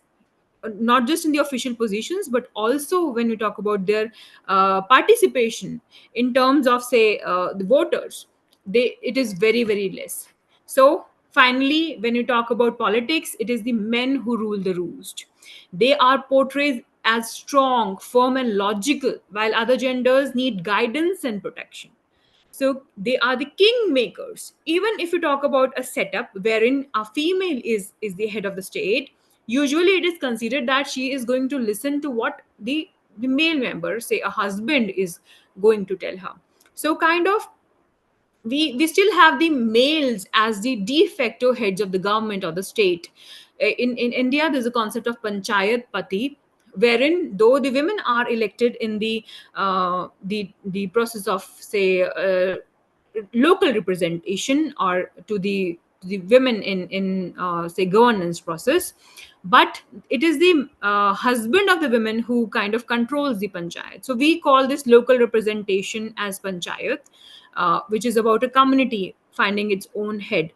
not just in the official positions, but also when we talk about their participation in terms of, say, the voters, it is very, very less. So finally, when you talk about politics, it is the men who rule the roost. They are portrayed as strong, firm, and logical, while other genders need guidance and protection. So they are the kingmakers. Even if you talk about a setup wherein a female is the head of the state, usually it is considered that she is going to listen to what the male member, say a husband, is going to tell her. So kind of we still have the males as the de facto heads of the government or the state. In India, there's a concept of panchayat pati, wherein though the women are elected in the process of, say, local representation, or to the women in say governance process, but it is the husband of the women who kind of controls the panchayat. So we call this local representation as panchayat, which is about a community finding its own head.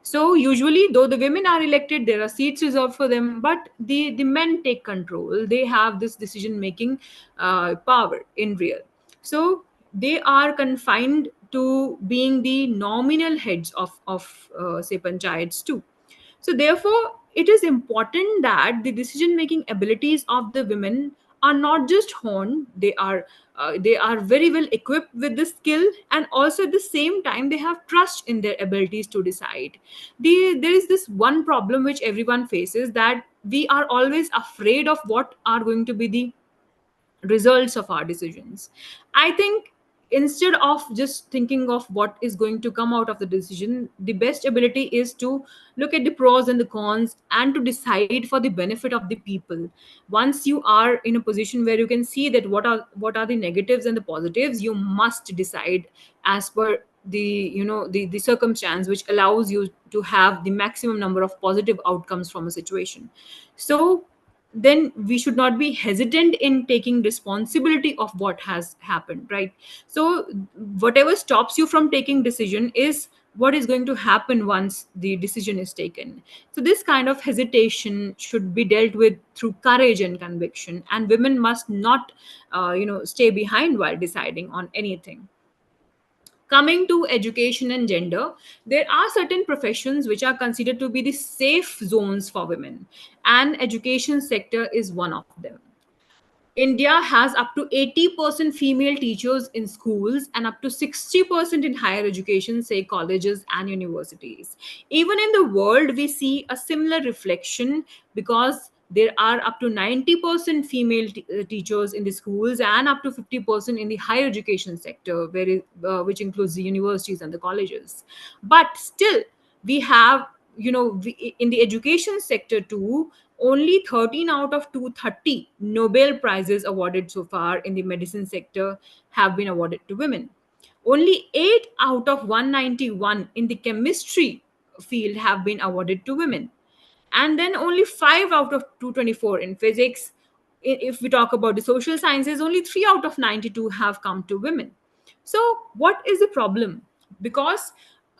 So usually, though the women are elected, there are seats reserved for them, but the men take control. They have this decision making power in real. So they are confined to being the nominal heads of say panchayats too. So therefore, it is important that the decision making abilities of the women are not just honed; they are very well equipped with this skill, and also at the same time they have trust in their abilities to decide. There is this one problem which everyone faces, that we are always afraid of what are going to be the results of our decisions. I think instead of just thinking of what is going to come out of the decision, the best ability is to look at the pros and the cons and to decide for the benefit of the people. Once you are in a position where you can see that what are the negatives and the positives, you must decide as per the circumstance which allows you to have the maximum number of positive outcomes from a situation. So then we should not be hesitant in taking responsibility of what has happened, right? So whatever stops you from taking decision is what is going to happen once the decision is taken. So this kind of hesitation should be dealt with through courage and conviction, and women must not stay behind while deciding on anything. Coming to education and gender, there are certain professions which are considered to be the safe zones for women, and education sector is one of them. India has up to 80% female teachers in schools and up to 60% in higher education, say colleges and universities. Even in the world, we see a similar reflection, because there are up to 90% female teachers in the schools and up to 50% in the higher education sector, which includes the universities and the colleges. But still, we have, in the education sector too, only 13 out of 230 Nobel Prizes awarded so far in the medicine sector have been awarded to women. Only 8 out of 191 in the chemistry field have been awarded to women. And then only 5 out of 224 in physics. If we talk about the social sciences, only 3 out of 92 have come to women. So what is the problem? Because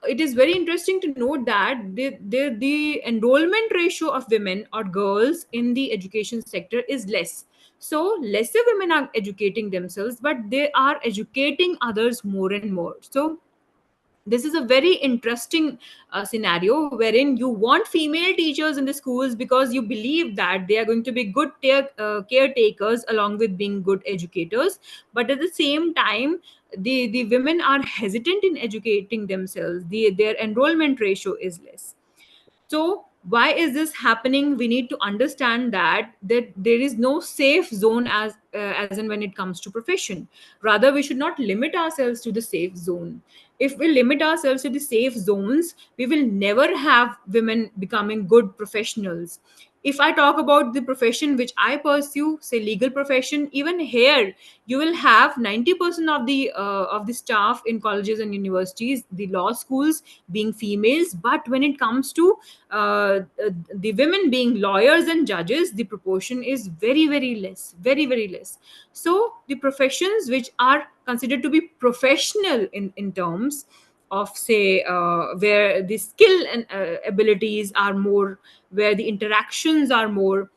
it is very interesting to note that the enrollment ratio of women or girls in the education sector is less. So lesser women are educating themselves, but they are educating others more and more. So this is a very interesting scenario wherein you want female teachers in the schools because you believe that they are going to be good caretakers along with being good educators, but at the same time the women are hesitant in educating themselves. Their enrollment ratio is less. So why is this happening? We need to understand that there is no safe zone as in when it comes to profession. Rather, we should not limit ourselves to the safe zone. If we limit ourselves to the safe zones, we will never have women becoming good professionals. If I talk about the profession which I pursue, say legal profession, even here you will have 90% of the staff in colleges and universities, the law schools, being females. But when it comes to the women being lawyers and judges, the proportion is very, very less, very, very less. So the professions which are considered to be professional in terms of, say, where the skill and abilities are more, where the interactions are more,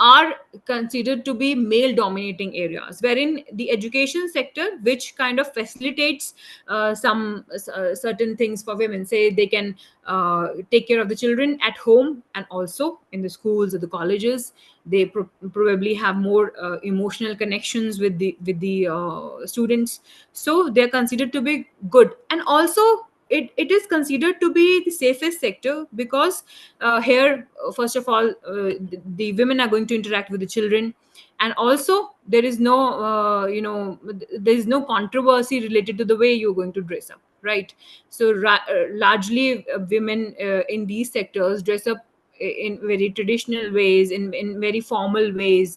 are considered to be male dominating areas, wherein the education sector, which kind of facilitates some certain things for women, say they can take care of the children at home and also in the schools or the colleges. They probably have more emotional connections with the students, so they're considered to be good. And also it is considered to be the safest sector, because here, first of all, the women are going to interact with the children, and also there is no there is no controversy related to the way you're going to dress up, right? So largely women in these sectors dress up in very traditional ways, in very formal ways,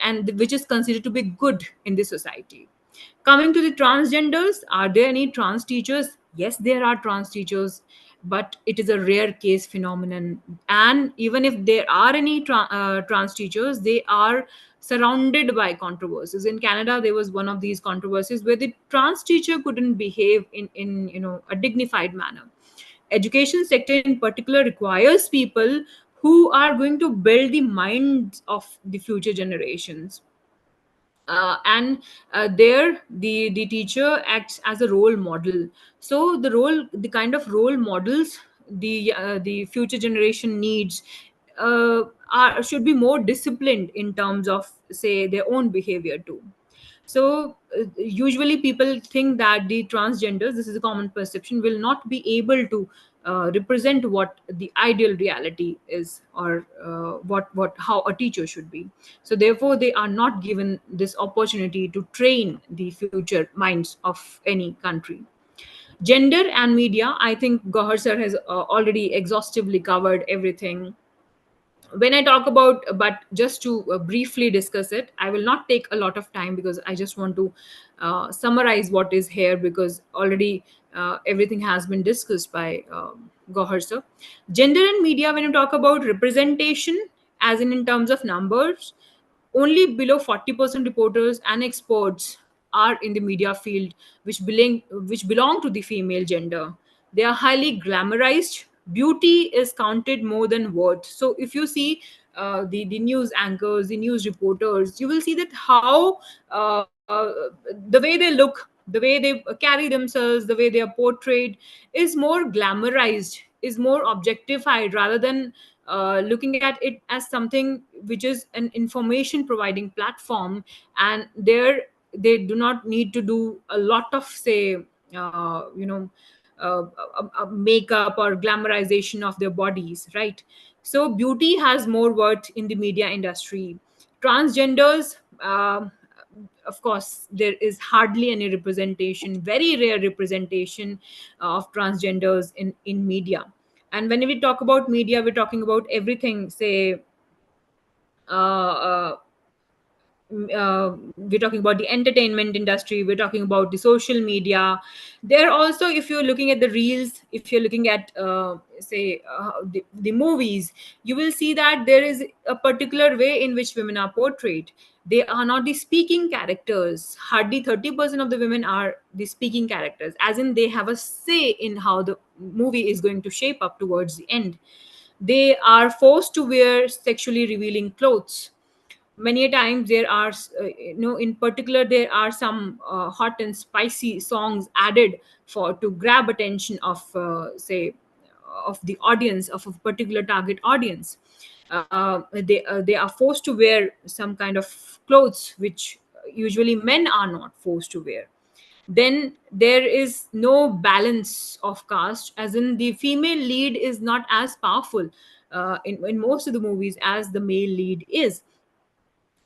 and which is considered to be good in the society. Coming to the transgenders, are there any trans teachers? Yes, there are trans teachers, but it is a rare case phenomenon. And even if there are any trans teachers, they are surrounded by controversies. In Canada, there was one of these controversies where the trans teacher couldn't behave in a dignified manner. Education sector in particular requires people who are going to build the minds of the future generations, and there the teacher acts as a role model. So the kind of role models the future generation needs should be more disciplined in terms of, say, their own behavior too. So usually people think that the transgenders, this is a common perception, will not be able to represent what the ideal reality is, or what how a teacher should be. So therefore they are not given this opportunity to train the future minds of any country. Gender and media, I think Gohar sir has already exhaustively covered everything. When I talk about, but just to briefly discuss it, I will not take a lot of time, because I just want to summarize what is here, because already everything has been discussed by Gohar sir. Gender and media, when you talk about representation, as in terms of numbers, only below 40% reporters and experts are in the media field which belong to the female gender. They are highly glamorized. Beauty is counted more than worth. So if you see the news anchors, the news reporters, you will see that how the way they look, the way they carry themselves, the way they are portrayed is more glamorized, is more objectified, rather than looking at it as something which is an information providing platform. And there they do not need to do a lot of, say, makeup or glamorization of their bodies, right? So beauty has more worth in the media industry. Transgenders, of course, there is hardly any representation, very rare representation of transgenders in media. And when we talk about media, we're talking about everything, say, uh, we're talking about the entertainment industry, we're talking about the social media. There also, if you're looking at the reels, if you're looking at say the movies, you will see that there is a particular way in which women are portrayed. They are not the speaking characters. Hardly 30% of the women are the speaking characters, as in they have a say in how the movie is going to shape up towards the end. They are forced to wear sexually revealing clothes. Many a times there are in particular there are some hot and spicy songs added for to grab attention of, say, of the audience, of a particular target audience. They are forced to wear some kind of clothes which usually men are not forced to wear. Then there is no balance of caste, as in the female lead is not as powerful in most of the movies as the male lead is.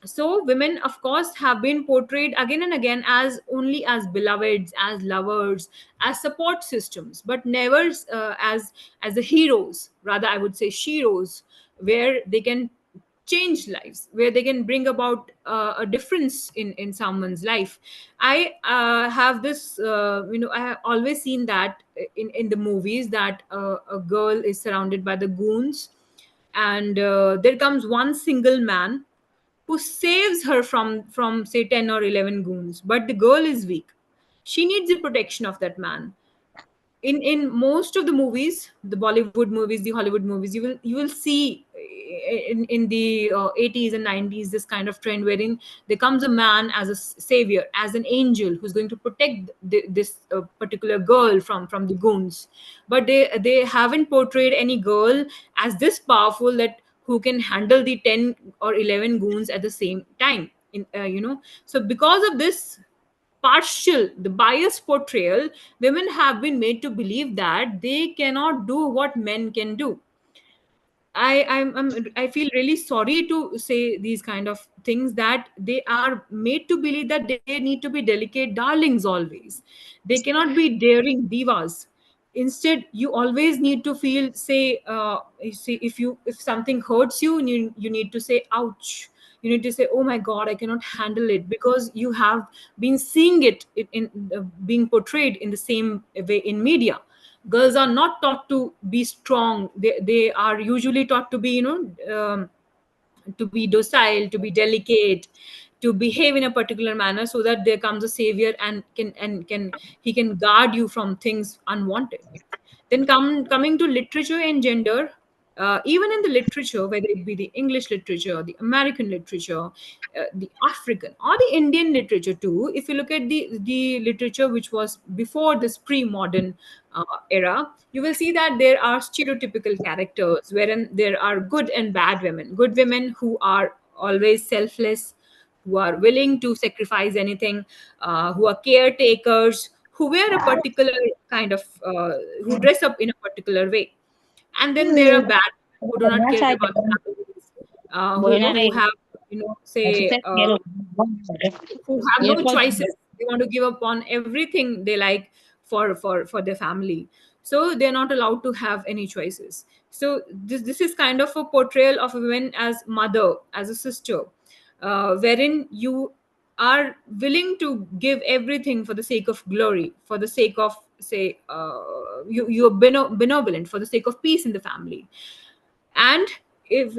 So women, of course, have been portrayed again and again as only as beloveds, as lovers, as support systems, but never as the heroes. Rather, I would say sheroes, where they can change lives, where they can bring about a difference in someone's life. I have this I have always seen that in the movies, that a girl is surrounded by the goons, and there comes one single man who saves her from say 10 or 11 goons, but the girl is weak. She needs the protection of that man. In most of the movies, the Bollywood movies, the Hollywood movies, you will see in the 80s and 90s this kind of trend wherein there comes a man as a savior, as an angel who's going to protect this particular girl from the goons. But they haven't portrayed any girl as this powerful, that who can handle the 10 or 11 goons at the same time. So because of this the biased portrayal, women have been made to believe that they cannot do what men can do. I feel really sorry to say these kind of things, that they are made to believe that they need to be delicate darlings always. They cannot be daring divas. Instead, you always need to feel, say, you see, if something hurts you, you need to say ouch. You need to say, oh my god, I cannot handle it, because you have been seeing it being portrayed in the same way in media. Girls are not taught to be strong. They are usually taught to be to be docile, to be delicate, to behave in a particular manner, so that there comes a savior and can he can guard you from things unwanted. Then coming to literature and gender, even in the literature, whether it be the English literature, the American literature, the African or the Indian literature too, if you look at the literature which was before this pre-modern era, you will see that there are stereotypical characters wherein there are good and bad women. Good women who are always selfless, who are willing to sacrifice anything, who are caretakers, who wear a particular kind of, who dress up in a particular way. And then there are bad who do not care about the families, who have, say, who have no choices. They want to give up on everything they like for their family. So they're not allowed to have any choices. So this is kind of a portrayal of women as mother, as a sister, wherein you are willing to give everything for the sake of glory, for the sake of, say, you're benevolent for the sake of peace in the family. And if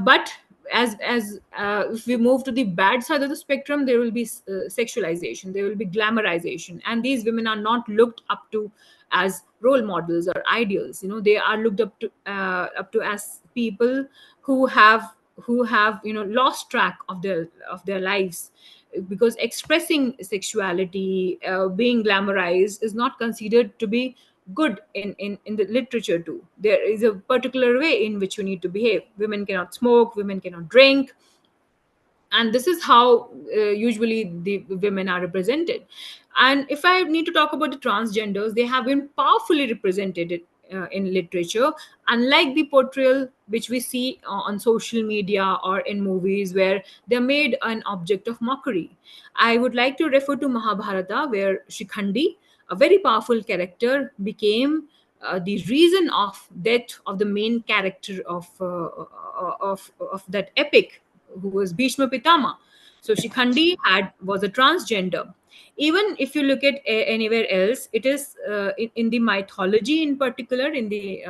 but if we move to the bad side of the spectrum, there will be sexualization, there will be glamorization, and these women are not looked up to as role models or ideals. They are looked up to as people who have lost track of their lives, because expressing sexuality, being glamorized, is not considered to be good in the literature too. There is a particular way in which you need to behave. Women cannot smoke, women cannot drink, and this is how usually the women are represented. And if I need to talk about the transgenders, they have been powerfully represented in literature, unlike the portrayal which we see on social media or in movies, where they're made an object of mockery. I would like to refer to Mahabharata, where Shikhandi, a very powerful character, became the reason of death of the main character of that epic, who was Bhishma Pitama. So Shikhandi was a transgender. Even if you look at anywhere else, it is in the mythology, in particular in the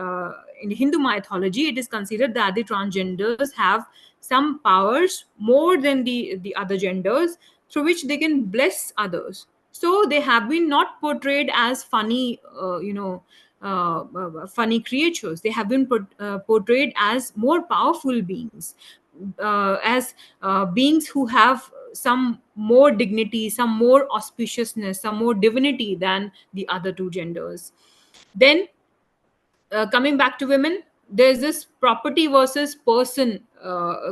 Hindu mythology, it is considered that the transgenders have some powers more than the other genders, through which they can bless others. So they have been not portrayed as funny, funny creatures. They have been portrayed as more powerful beings, as beings who have some more dignity, some more auspiciousness, some more divinity than the other two genders. Then coming back to women, there's this property versus person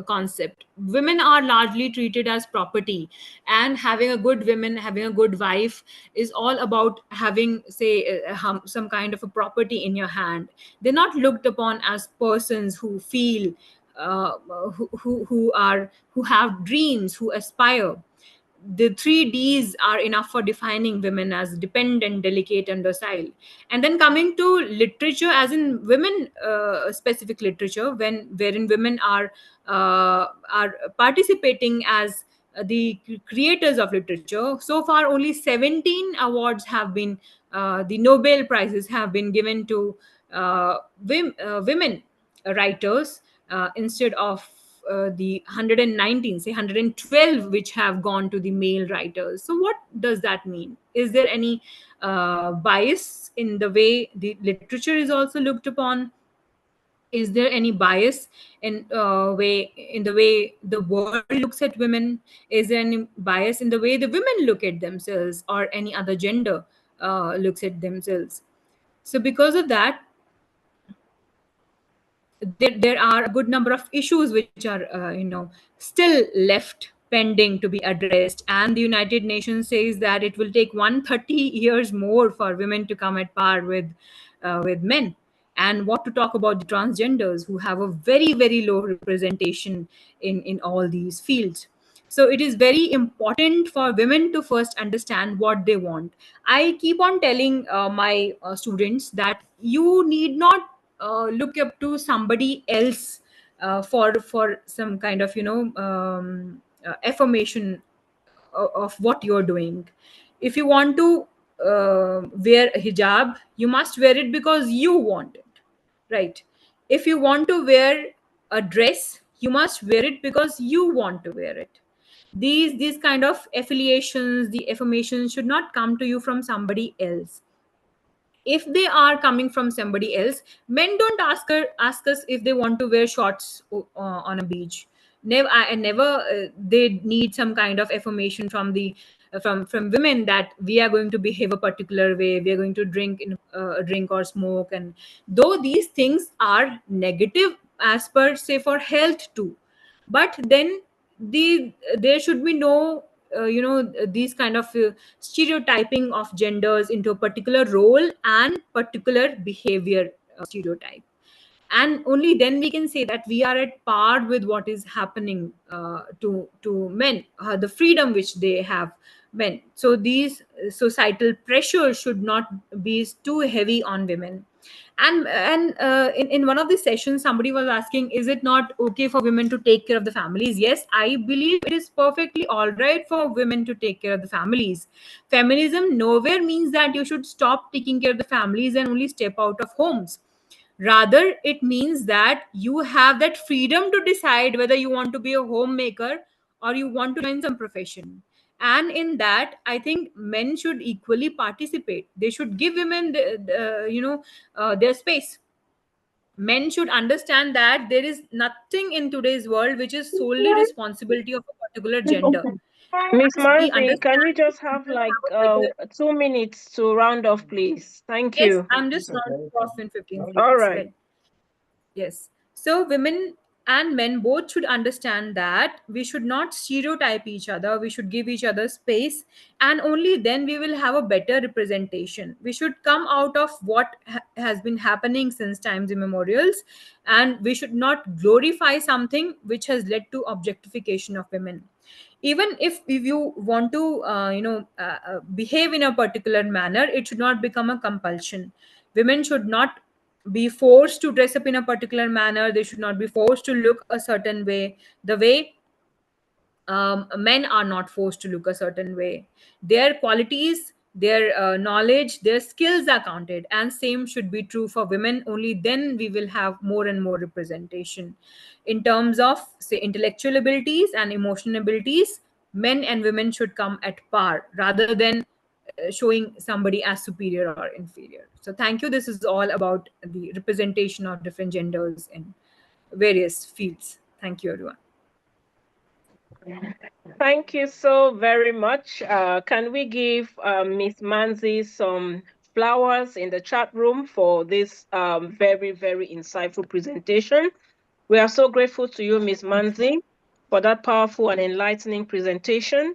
concept. Women are largely treated as property, and having a good woman, having a good wife, is all about having, say, some kind of a property in your hand. They're not looked upon as persons who feel, who have dreams, who aspire. The 3 Ds are enough for defining women as dependent, delicate, and docile. And then coming to literature, as in women specific literature, wherein women are participating as the creators of literature. So far, only 17 awards have been, the Nobel Prizes have been given to women writers, instead of the 119, say 112, which have gone to the male writers. So what does that mean? Is there any bias in the way the literature is also looked upon? Is there any bias in the way the world looks at women? Is there any bias in the way the women look at themselves, or any other gender looks at themselves? So because of that, there are a good number of issues which are still left pending to be addressed, and the United Nations says that it will take 130 years more for women to come at par with men. And what to talk about the transgenders, who have a very, very low representation in all these fields. So it is very important for women to first understand what they want. I keep on telling my students that you need not look up to somebody else for some kind of affirmation of what you're doing. If you want to wear a hijab, you must wear it because you want it, right? If you want to wear a dress, you must wear it because you want to wear it. These kind of affiliations, the affirmations, should not come to you from somebody else. If they are coming from somebody else, men don't ask us if they want to wear shorts on a beach. Never they need some kind of affirmation from the from women that we are going to behave a particular way, we are going to drink or smoke. And though these things are negative as per say for health too, but then there should be no these kind of stereotyping of genders into a particular role and particular behavior stereotype. And only then we can say that we are at par with what is happening to men, the freedom which they have men. So these societal pressures should not be too heavy on women. And in one of the sessions, somebody was asking, is it not okay for women to take care of the families? Yes, I believe it is perfectly all right for women to take care of the families. Feminism nowhere means that you should stop taking care of the families and only step out of homes. Rather, it means that you have that freedom to decide whether you want to be a homemaker or you want to join some profession. And in that, I think men should equally participate. They should give women their space. Men should understand that there is nothing in today's world which is solely responsibility of a particular gender. Miss Once we Manzi, can you understand, just have like 2 minutes to round off, please? Thank yes, you. I'm just rounding off in 15 seconds. All right. Well, yes. So women and men both should understand that we should not stereotype each other. We should give each other space, and only then we will have a better representation. We should come out of what has been happening since times immemorials, and we should not glorify something which has led to objectification of women. Even if you want to behave in a particular manner, it should not become a compulsion. Women should not be forced to dress up in a particular manner. They should not be forced to look a certain way, the way men are not forced to look a certain way. Their qualities, their knowledge, their skills are counted, and same should be true for women. Only then we will have more and more representation in terms of say intellectual abilities and emotional abilities. Men and women should come at par rather than showing somebody as superior or inferior. So thank you. This is all about the representation of different genders in various fields. Thank you, everyone. Thank you so very much. Can we give Miss Manzi some flowers in the chat room for this very, very insightful presentation? We are so grateful to you, Miss Manzi, for that powerful and enlightening presentation,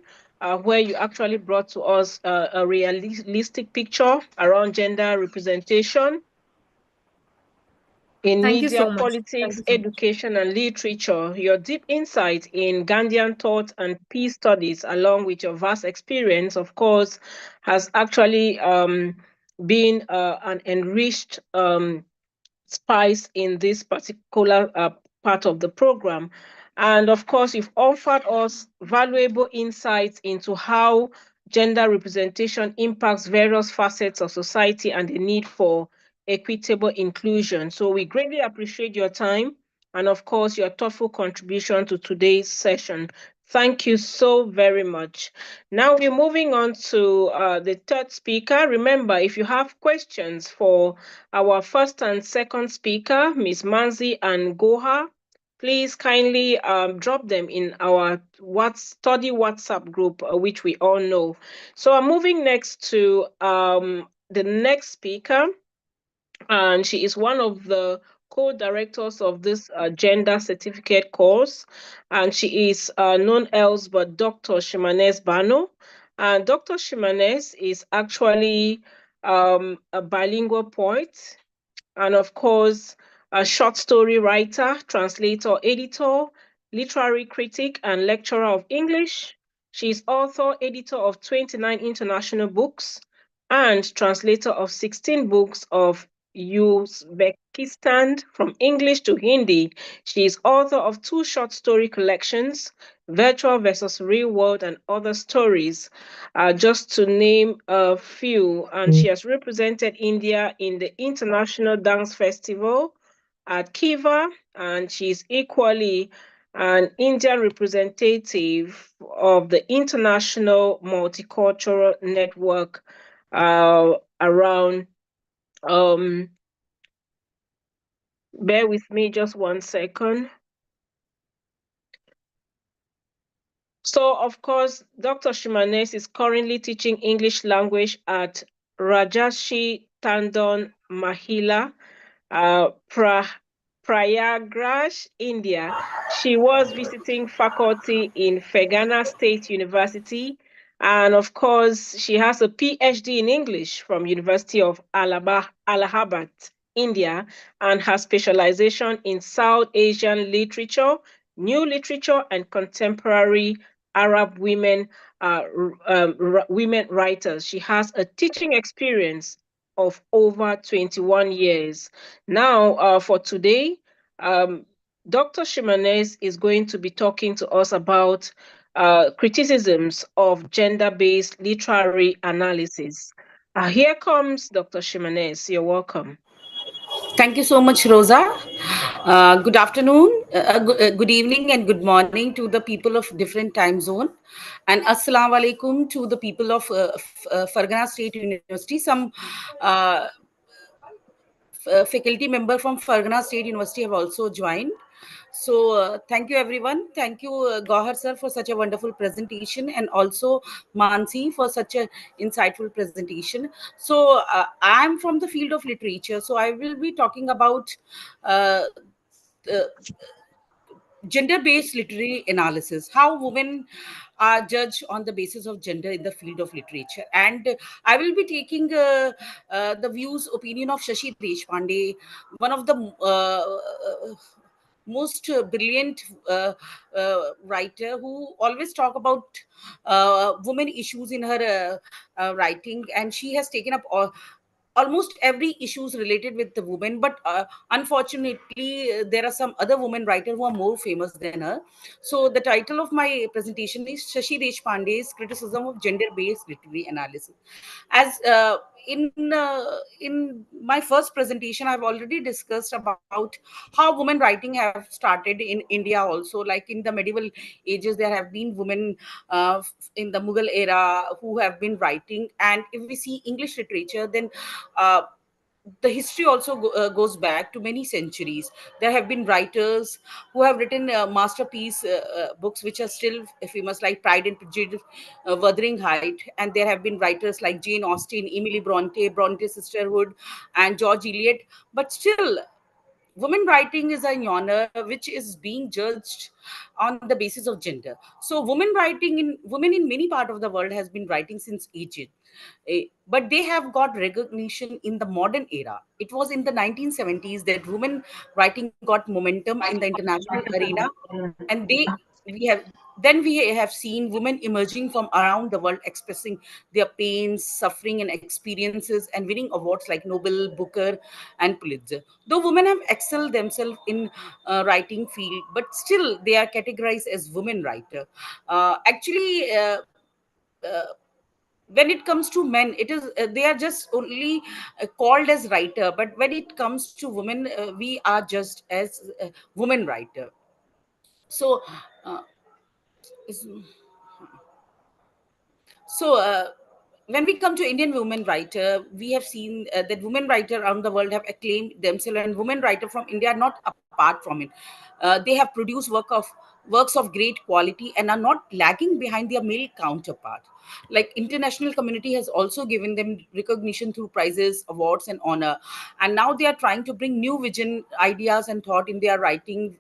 where you actually brought to us a realistic picture around gender representation. in Thank you media, so much. politics, Thank you so much. education, and literature. Your deep insight in Gandhian thought and peace studies, along with your vast experience, of course, has actually been an enriched spice in this particular part of the program. And of course, you've offered us valuable insights into how gender representation impacts various facets of society and the need for equitable inclusion. So we greatly appreciate your time and, of course, your thoughtful contribution to today's session. Thank you so very much. Now we're moving on to the third speaker. Remember, if you have questions for our first and second speaker, Ms. Manzi and Goha, please kindly drop them in our study WhatsApp group, which we all know. So I'm moving next to the next speaker, and she is one of the co-directors of this gender certificate course, and she is none else but Dr. Shimanes Bano. And Dr. Shimanes is actually a bilingual poet, and of course, a short story writer, translator, editor, literary critic, and lecturer of English. She is author, editor of 29 international books, and translator of 16 books of Uzbekistan from English to Hindi. She is author of 2 short story collections, Virtual versus Real World and Other Stories, just to name a few. And she has represented India in the International Dance Festival at Kiva, and she's equally an Indian representative of the International Multicultural Network around. Bear with me just one second. So, of course, Dr. Shimanes is currently teaching English language at Rajarshi Tandon Mahila, Prayagraj, India. She was visiting faculty in Fergana State University. And of course, she has a PhD in English from University of Allahabad, India, and her specialization in South Asian literature, new literature, and contemporary Arab women women writers. She has a teaching experience of over 21 years. Now, for today, Dr. Shimanes is going to be talking to us about criticisms of gender-based literary analysis. Here comes Dr. Shimanes. You're welcome. Thank you so much, Rosa. Good afternoon, good evening, and good morning to the people of different time zone. And assalamu alaikum to the people of Fargana State University. Some faculty member from Fargana State University have also joined. So thank you, everyone. Thank you, Gohar sir, for such a wonderful presentation, and also Mansi for such an insightful presentation. So I'm from the field of literature, so I will be talking about gender-based literary analysis, how women are judged on the basis of gender in the field of literature. And I will be taking the views, opinion of Shashi Deshpande, one of the most brilliant writer who always talk about women issues in her writing, and she has taken up almost every issues related with the woman, but unfortunately there are some other women writers who are more famous than her. So the title of my presentation is Shashi Deshpande's Criticism of Gender-Based Literary Analysis. As in my first presentation, I've already discussed about how women writing have started in India also. Like in the medieval ages, there have been women in the Mughal era who have been writing. And if we see English literature, then the history also goes back to many centuries. There have been writers who have written masterpiece books which are still famous, like Pride and Prejudice, Wuthering Height. And there have been writers like Jane Austen, Emily Bronte, Bronte Sisterhood, and George Eliot. But still, women writing is a genre which is being judged on the basis of gender. So women in many part of the world has been writing since ages. But they have got recognition in the modern era. It was in the 1970s that women writing got momentum in the international arena, and we have seen women emerging from around the world expressing their pains, suffering, and experiences, and winning awards like Nobel, Booker, and Pulitzer. Though women have excelled themselves in writing field, but still they are categorized as women writer. Uh, when it comes to men, it is they are just only called as writer, but when it comes to women, we are just as women writer. So uh, is- so when we come to Indian women writer, we have seen that women writer around the world have acclaimed themselves, and women writer from India are not apart from it. They have produced works of great quality and are not lagging behind their male counterpart. Like international community has also given them recognition through prizes, awards, and honor, and now they are trying to bring new vision, ideas, and thought in their writing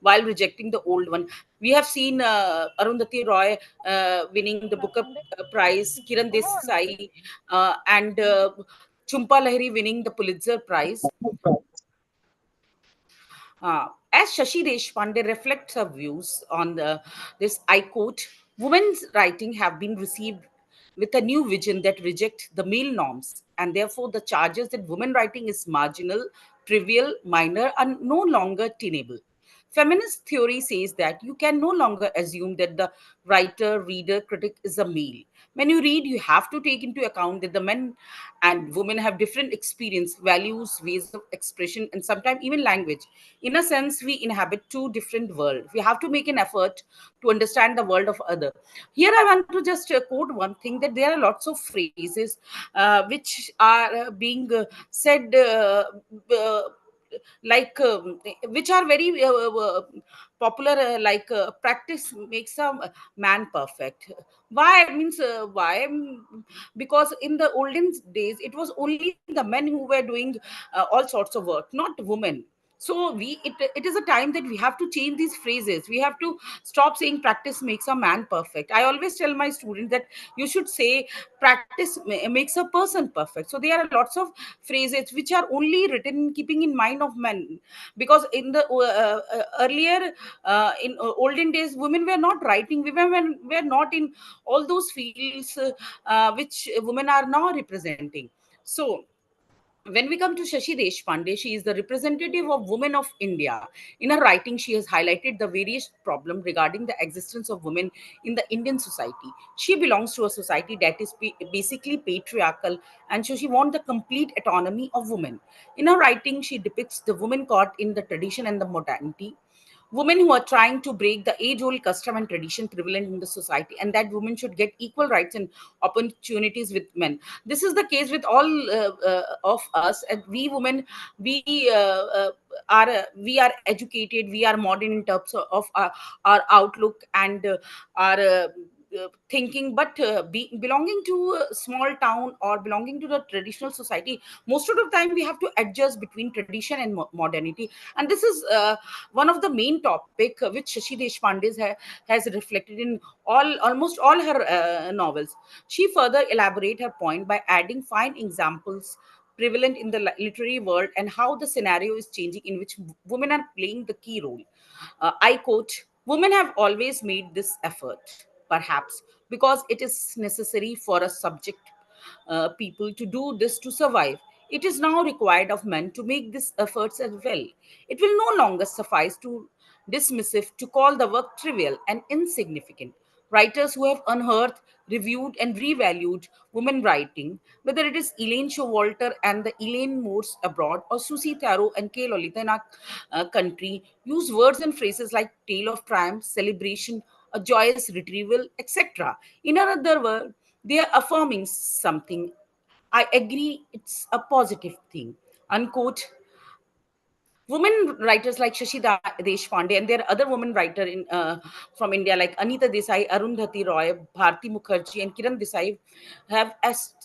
while rejecting the old one. We have seen Arundhati Roy winning the Booker Prize, Kiran Desai and Chumpa Lahiri winning the Pulitzer Prize. As Shashi Deshpande reflects her views on this, I quote, women's writing have been received with a new vision that reject the male norms, and therefore the charges that women writing is marginal, trivial, minor are no longer tenable. Feminist theory says that you can no longer assume that the writer, reader, critic is a male. When you read, you have to take into account that the men and women have different experience, values, ways of expression, and sometimes even language. In a sense, we inhabit two different worlds. We have to make an effort to understand the world of other. Here, I want to just quote one thing, that there are lots of phrases which are being said. Uh, like which are very popular, practice makes a man perfect. Why? Means why? Because in the olden days it was only the men who were doing all sorts of work, not women. So it is a time that we have to change these phrases. We have to stop saying practice makes a man perfect. I always tell my students that you should say practice makes a person perfect. So there are lots of phrases which are only written keeping in mind of men, because in the earlier in olden days women were not writing, women were not in all those fields which women are now representing. So when we come to Shashi Deshpande, she is the representative of women of India. In her writing, she has highlighted the various problems regarding the existence of women in the Indian society. She belongs to a society that is basically patriarchal, and so she wants the complete autonomy of women. In her writing, she depicts the woman caught in the tradition and the modernity, women who are trying to break the age-old custom and tradition prevalent in the society, and that women should get equal rights and opportunities with men. This is the case with all of us, and we women, we we are educated, we are modern in terms of our outlook and our thinking, but belonging to a small town or belonging to the traditional society, most of the time we have to adjust between tradition and modernity. And this is one of the main topic which Shashi Deshpande has reflected in almost all her novels. She further elaborate her point by adding fine examples prevalent in the literary world and how the scenario is changing in which women are playing the key role. I quote, women have always made this effort, perhaps because it is necessary for a subject people to do this to survive. It is now required of men to make these efforts as well. It will no longer suffice to dismissive to call the work trivial and insignificant. Writers who have unearthed, reviewed, and revalued women writing, whether it is Elaine Showalter and the Elaine Moores abroad or Susie Taro and K. Lolita in our country, use words and phrases like tale of triumph, celebration, a joyous retrieval, etc. In another word, they are affirming something. I agree, it's a positive thing. Unquote. Women writers like Deshpande, and there are other women writers from India like Anita Desai, Arundhati Roy, Bharti Mukherjee, and Kiran Desai have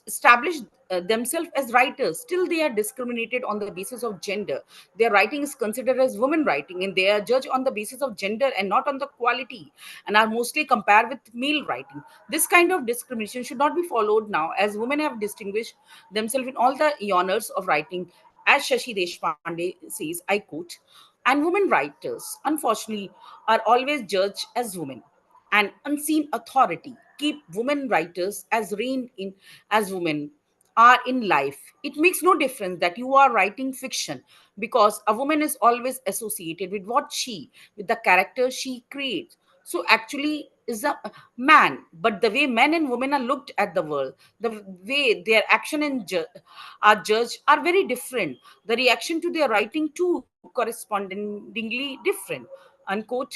established themselves as writers. Still, they are discriminated on the basis of gender. Their writing is considered as women writing, and they are judged on the basis of gender and not on the quality, and are mostly compared with male writing. This kind of discrimination should not be followed now, as women have distinguished themselves in all the genres of writing. As Shashi Deshpande says, I quote, and women writers, unfortunately, are always judged as women. An unseen authority keep women writers as reigned in as women are in life. It makes no difference that you are writing fiction, because a woman is always associated with the character she creates. So actually is a man, but the way men and women are looked at the world, the way their action are judged are very different. The reaction to their writing too correspondingly different. Unquote.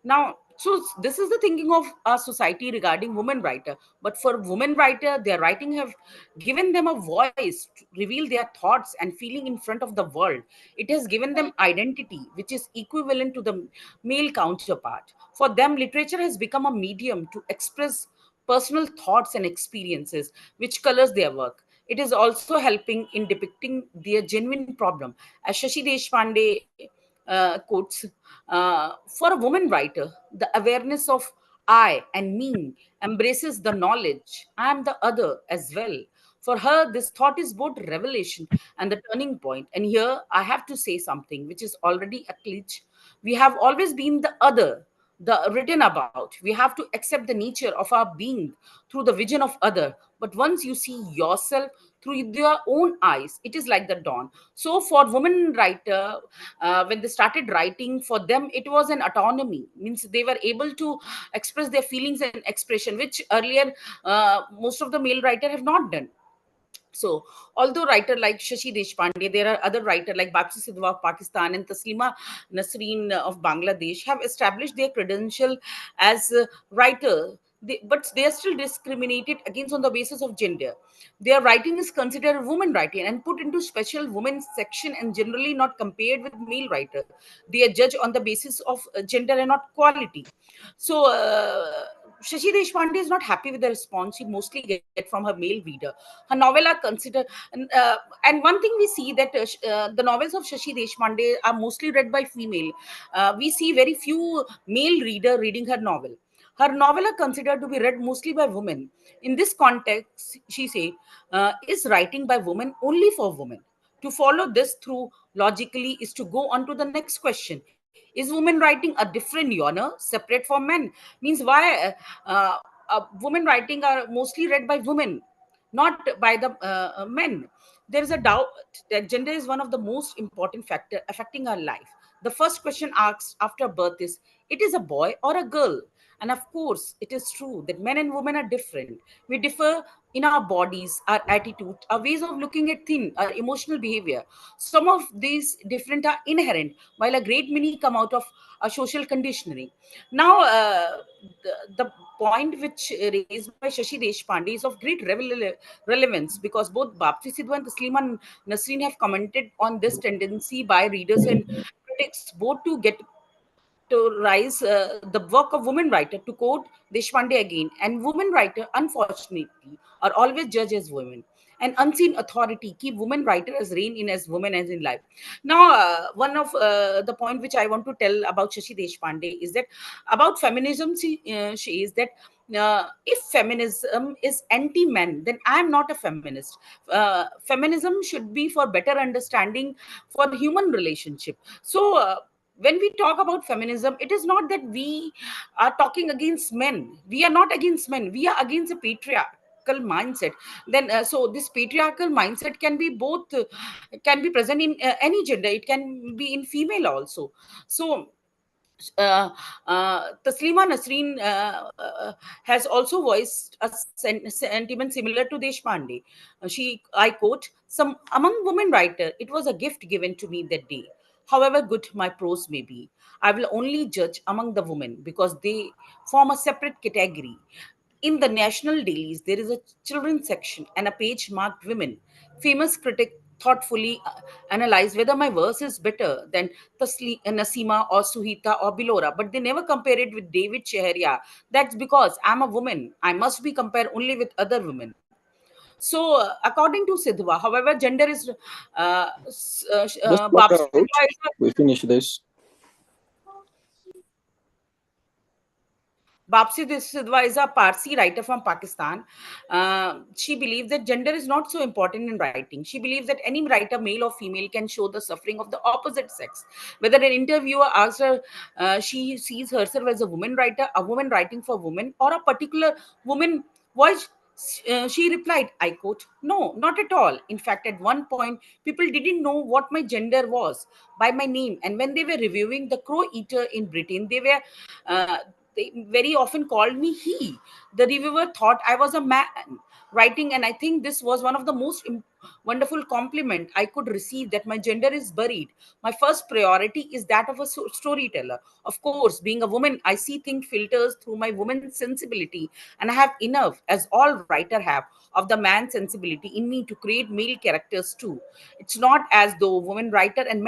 Now, so this is the thinking of our society regarding women writer. But for women writer, their writing have given them a voice to reveal their thoughts and feeling in front of the world. It has given them identity, which is equivalent to the male counterpart. For them, literature has become a medium to express personal thoughts and experiences, which colors their work. It is also helping in depicting their genuine problem. As Shashi Deshpande quotes, for a woman writer, the awareness of I and me embraces the knowledge I am the other as well. For her, this thought is both revelation and the turning point. And here I have to say something which is already a cliche. We have always been the other, the written about. We have to accept the nature of our being through the vision of other. But once you see yourself through their own eyes, it is like the dawn. So for women writer, when they started writing, for them it was an autonomy, means they were able to express their feelings and expression, which earlier most of the male writer have not done. So, although writer like Shashi Deshpande, there are other writers like Bapsi Sidhwa of Pakistan and Taslima Nasreen of Bangladesh have established their credential as writer. But they are still discriminated against on the basis of gender. Their writing is considered women writing and put into special women's section and generally not compared with male writer. They are judged on the basis of gender and not quality. So, Shashi Deshpande is not happy with the response she mostly get from her male reader. Her novel are considered, and one thing we see that the novels of Shashi Deshpande are mostly read by female. We see very few male reader reading her novel. Her novel are considered to be read mostly by women. In this context, she said, is writing by women only for women? To follow this through logically is to go on to the next question. Is women writing a different genre separate from men? Means why women writing are mostly read by women, not by the men. There is a doubt that gender is one of the most important factor affecting our life. The first question asked after birth is, it is a boy or a girl? And of course, it is true that men and women are different. We differ in our bodies, our attitude, our ways of looking at things, our emotional behavior. Some of these different are inherent, while a great many come out of a social conditioning. Now, the point which raised by Shashi Deshpande is of great relevance, because both Bapsi Sidhu and Taslima Nasreen have commented on this tendency by readers and critics both to get to rise the work of women writer. To quote Deshpande again, and women writer, unfortunately, are always judged as women. An unseen authority keep women writer as reign in as women as in life. Now, one of the point which I want to tell about Shashi Deshpande is that about feminism, she is that if feminism is anti-men, then I am not a feminist. Feminism should be for better understanding for human relationship. So, when we talk about feminism, it is not that we are talking against men. We are not against men. We are against a patriarchal mindset. Then, so this patriarchal mindset can be both, can be present in any gender. It can be in female also. So, Taslima Nasreen has also voiced a sentiment similar to Deshpande. I quote, some among women writer, it was a gift given to me that day. However good my prose may be, I will only judge among the women because they form a separate category. In the national dailies, there is a children's section and a page marked women. Famous critic thoughtfully analyze whether my verse is better than Nasima or Suhita or Bilora, but they never compare it with David Cheheria. That's because I'm a woman. I must be compared only with other women. So, according to Sidhwa, however, gender is Just walk Bapsi out. Sidhwa is We finish this. Bapsi Sidhwa is a Parsi writer from Pakistan. She believes that gender is not so important in writing. She believes that any writer, male or female, can show the suffering of the opposite sex. Whether an interviewer asks her, she sees herself as a woman writer, a woman writing for women, or a particular woman voice. She replied, I quote, no, not at all. In fact, at one point, people didn't know what my gender was by my name. And when they were reviewing The Crow Eater in Britain, they very often called me he. The reviewer thought I was a man writing, and I think this was one of the most wonderful compliment I could receive, that my gender is buried. My first priority is that of a storyteller. Of course, being a woman, I see things filters through my woman's sensibility, and I have enough, as all writer have, of the man's sensibility in me to create male characters too. It's not as though women writer and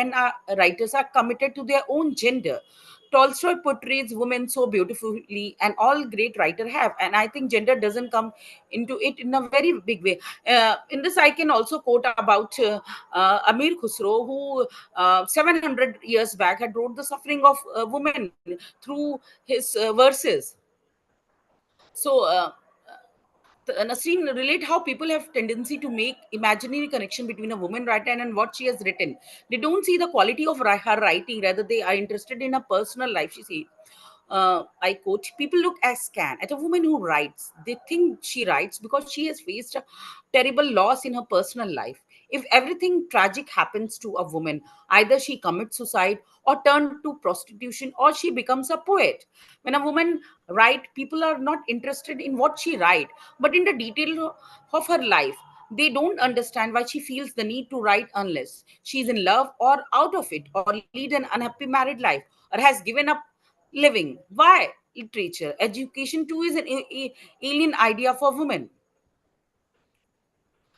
writers are committed to their own gender. Tolstoy portrays women so beautifully, and all great writers have. And I think gender doesn't come into it in a very big way. In this, I can also quote about Amir Khusro, who 700 years back had wrote the suffering of women through his verses. So, Nasreen, relate how people have tendency to make imaginary connection between a woman writer and what she has written. They don't see the quality of her writing, rather they are interested in her personal life. She said, I quote, people look askance at a woman who writes. They think she writes because she has faced a terrible loss in her personal life. If everything tragic happens to a woman, either she commits suicide or turn to prostitution, or she becomes a poet. When a woman writes, people are not interested in what she writes, but in the detail of her life. They don't understand why she feels the need to write unless she's in love or out of it, or lead an unhappy married life, or has given up living. Why literature? Education too is an alien idea for women.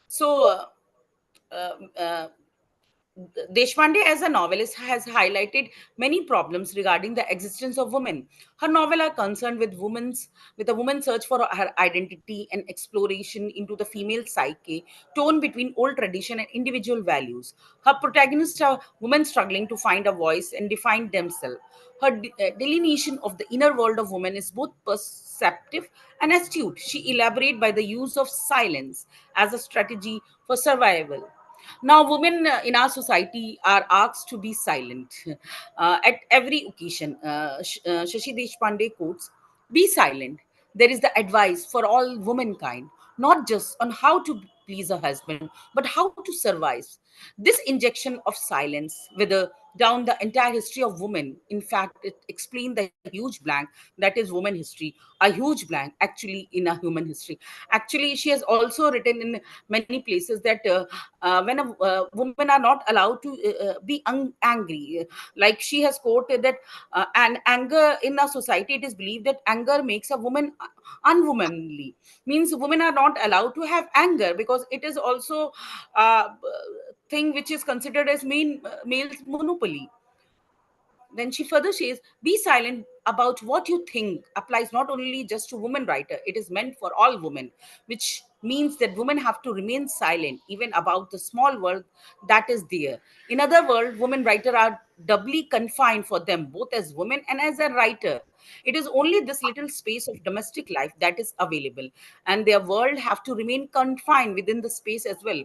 So, uh, uh, Deshpande, as a novelist, has highlighted many problems regarding the existence of women. Her novels are concerned with a woman's search for her identity and exploration into the female psyche, torn between old tradition and individual values. Her protagonists are women struggling to find a voice and define themselves. Her delineation of the inner world of women is both perceptive and astute. She elaborates by the use of silence as a strategy for survival. Now, women in our society are asked to be silent at every occasion. Shashi Deshpande quotes, be silent. There is the advice for all womankind, not just on how to please a husband, but how to survive. This injection of silence, whether down the entire history of women, in fact, it explains the huge blank that is woman history, a huge blank actually in a human history. Actually, she has also written in many places that when women are not allowed to be angry, like she has quoted that and anger in a society, it is believed that anger makes a woman unwomanly, means women are not allowed to have anger because it is also a thing which is considered as male's monopoly. Then she further says, be silent about what you think applies not only just to women writer, it is meant for all women, which means that women have to remain silent even about the small world that is there. In other words, women writers are doubly confined for them, both as women and as a writer. It is only this little space of domestic life that is available, and their world have to remain confined within the space as well.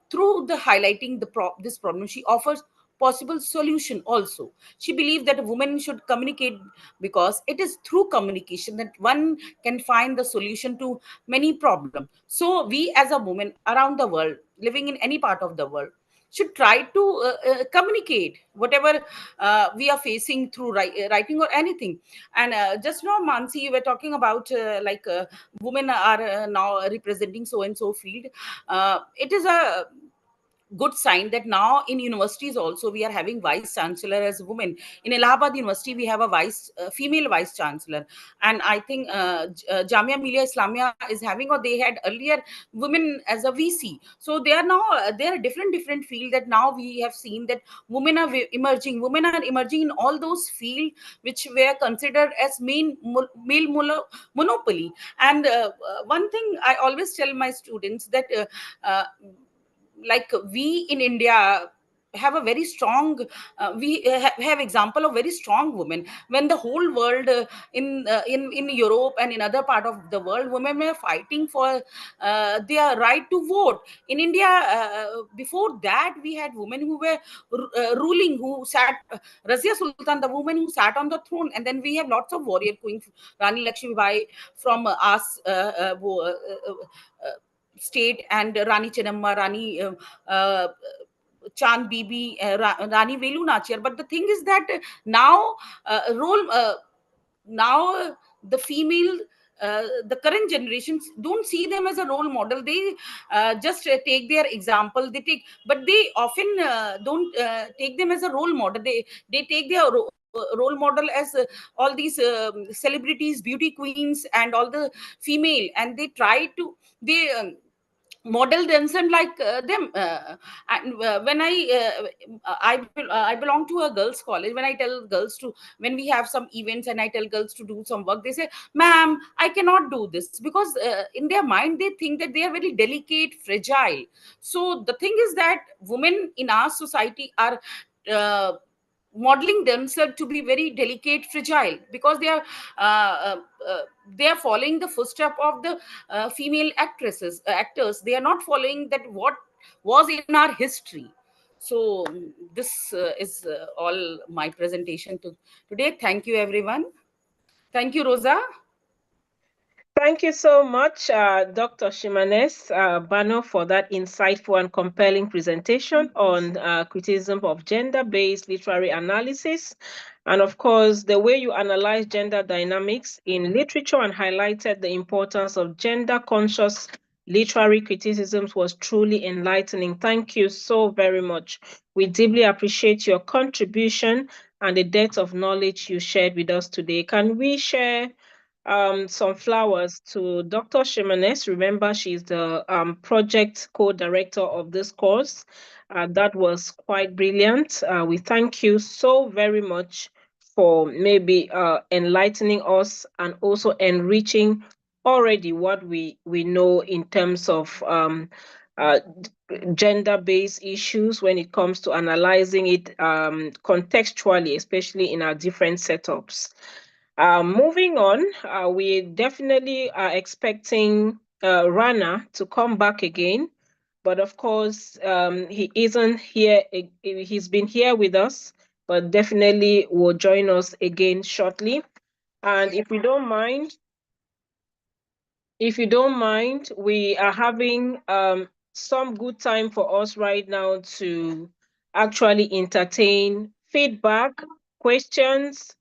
Through the highlighting this problem, she offers possible solution also. She believes that a woman should communicate because it is through communication that one can find the solution to many problems. So we as a woman around the world, living in any part of the world, should try to communicate whatever we are facing through writing or anything. And just now, Mansi, you were talking about women are now representing so and so field. It is a good sign that now in universities also we are having vice chancellor as women. In Allahabad University we have a female vice chancellor, and I think Jamia Millia Islamia is having, or they had earlier, women as a VC. So they are now there are different fields that now we have seen that women are emerging. Women are emerging in all those fields which were considered as male monopoly. And one thing I always tell my students that like we in India have a very strong we have example of very strong women. When the whole world in Europe and in other part of the world, women were fighting for their right to vote. In India, before that, we had women who were ruling, who sat, Razia Sultan, the woman who sat on the throne. And then we have lots of warrior queens, Rani Lakshmibai from state, and Rani Chennamma, Rani Chand Bibi, Rani Velu Nachiyar. But the thing is that now now the female, the current generations don't see them as a role model. They just take their example. But they often don't take them as a role model. They take their role model as all these celebrities, beauty queens, and all the female, and they try to model themselves like them. And when I belong to a girls' college. When I tell girls to, when we have some events and I tell girls to do some work, they say, "Ma'am, I cannot do this," because in their mind they think that they are very delicate, fragile. So the thing is that women in our society are modeling themselves to be very delicate, fragile, because they are following the footstep of the female actors. They are not following that what was in our history. So this is all my presentation today. Thank you, everyone. Thank you, Rosa. Thank you so much, Dr. Shimanes Bano, for that insightful and compelling presentation on criticism of gender-based literary analysis. And of course, the way you analyze gender dynamics in literature and highlighted the importance of gender-conscious literary criticisms was truly enlightening. Thank you so very much. We deeply appreciate your contribution and the depth of knowledge you shared with us today. Can we share some flowers to Dr. Shimanes? Remember, she's the project co-director of this course. That was quite brilliant. We thank you so very much for maybe enlightening us and also enriching already what we know in terms of gender-based issues when it comes to analyzing it contextually, especially in our different setups. Moving on, we definitely are expecting Rana to come back again, but of course, he isn't here. He's been here with us, but definitely will join us again shortly. And if you don't mind, we are having some good time for us right now to actually entertain feedback, questions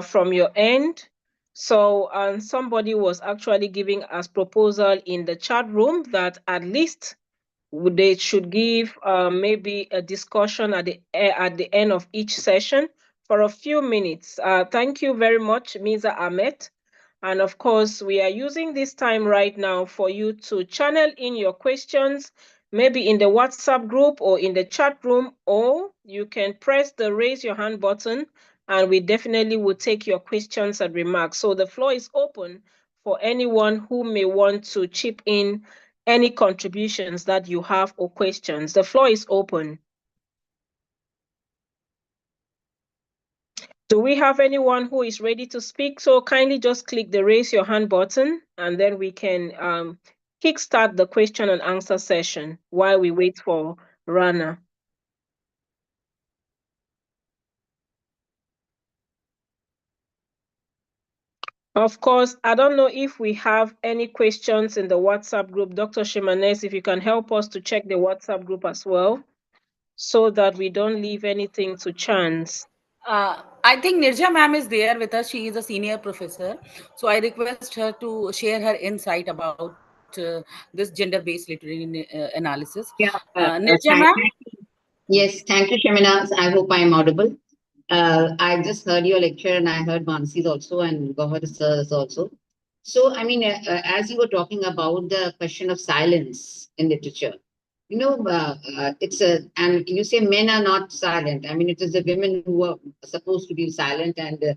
from your end. So somebody was actually giving us proposal in the chat room that at least they should give maybe a discussion at the end of each session for a few minutes. Thank you very much, Miza Ahmed. And of course, we are using this time right now for you to channel in your questions, maybe in the WhatsApp group or in the chat room, or you can press the raise your hand button and we definitely will take your questions and remarks. So the floor is open for anyone who may want to chip in any contributions that you have or questions. The floor is open. Do we have anyone who is ready to speak? So kindly just click the raise your hand button and then we can kickstart the question and answer session while we wait for Rana. Of course, I don't know if we have any questions in the WhatsApp group. Dr. Shimanes, if you can help us to check the WhatsApp group as well, so that we don't leave anything to chance. I think Nirja ma'am is there with us. She is a senior professor. So I request her to share her insight about this gender-based literary analysis. Yeah, Nitya ma'am? Yes, thank you, Shamina. I hope I am audible. I just heard your lecture and I heard Mansi's also and Gauhar sir's also. So, I mean, as you were talking about the question of silence in literature, you know, it's a, and you say men are not silent. I mean, it is the women who are supposed to be silent, and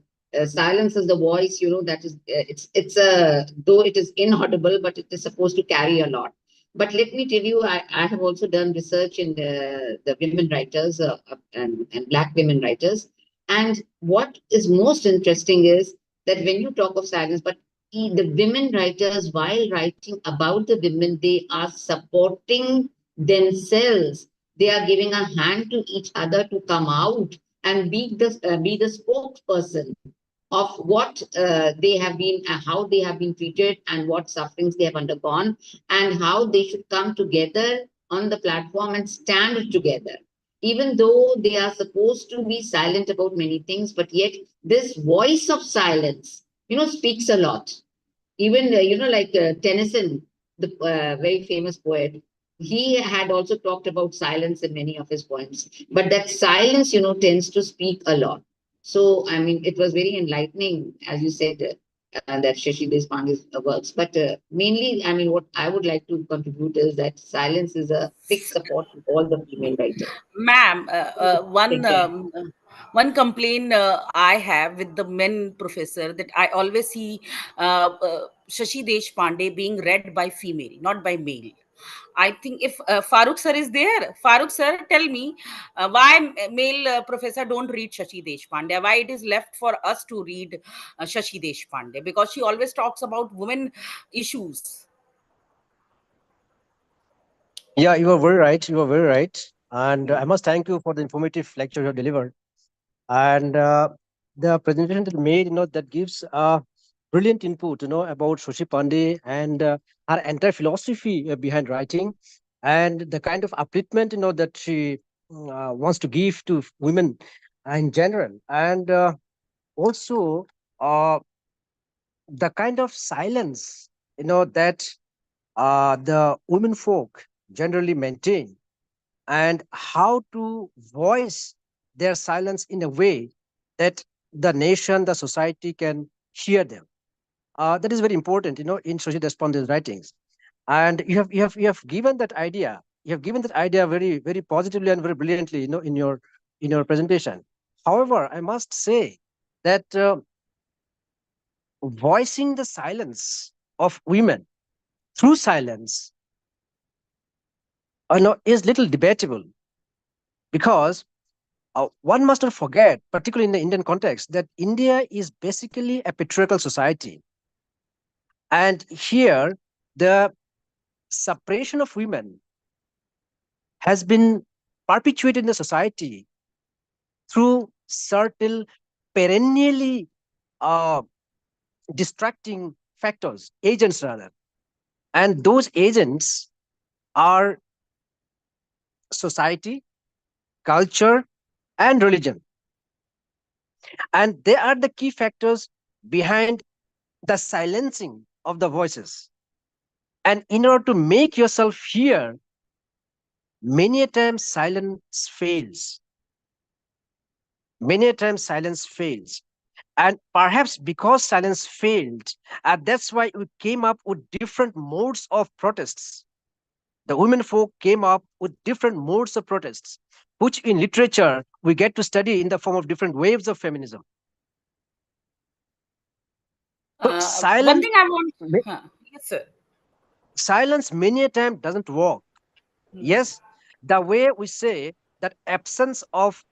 silence is the voice, you know, that is, it's a, though it is inaudible, but it is supposed to carry a lot. But let me tell you, I have also done research in the women writers and Black women writers. And what is most interesting is that when you talk of silence, but the women writers, while writing about the women, they are supporting themselves. They are giving a hand to each other to come out and be the spokesperson of what they have been, how they have been treated, and what sufferings they have undergone, and how they should come together on the platform and stand together. Even though they are supposed to be silent about many things, but yet this voice of silence, you know, speaks a lot. Even, you know, like Tennyson, the very famous poet, he had also talked about silence in many of his poems. But that silence, you know, tends to speak a lot. So, I mean, it was very enlightening, as you said, that Shashi Deshpande's works. But mainly, I mean, what I would like to contribute is that silence is a big support to all the female writers. Ma'am, one complaint I have with the men professor, that I always see Shashi Deshpande being read by female, not by male. I think if Farooq sir is there, Farooq sir, tell me why male professor don't read Shashi Deshpande, why it is left for us to read Shashi Deshpande, because she always talks about women issues. Yeah, you are very right. You are very right. And I must thank you for the informative lecture you have delivered. And the presentation that you made, you know, that gives brilliant input, you know, about Shashi Pandey and her entire philosophy behind writing, and the kind of upliftment, you know, that she wants to give to women in general. And also the kind of silence, you know, that the women folk generally maintain, and how to voice their silence in a way that the nation, the society can hear them. That is very important, you know, in Shashi Deshpande's writings. And you have given that idea. You have given that idea very, very positively and very brilliantly, you know, in your presentation. However, I must say that voicing the silence of women through silence, you know, is little debatable, because one must not forget, particularly in the Indian context, that India is basically a patriarchal society. And here, the separation of women has been perpetuated in the society through certain perennially distracting factors, agents rather. And those agents are society, culture, and religion. And they are the key factors behind the silencing of the voices. And in order to make yourself hear, many a time silence fails. Many a time silence fails. And perhaps because silence failed, that's why we came up with different modes of protests. The women folk came up with different modes of protests, which in literature we get to study in the form of different waves of feminism. So silence, one thing I want, yes, sir. Silence many a time doesn't work. Yes, the way we say that absence of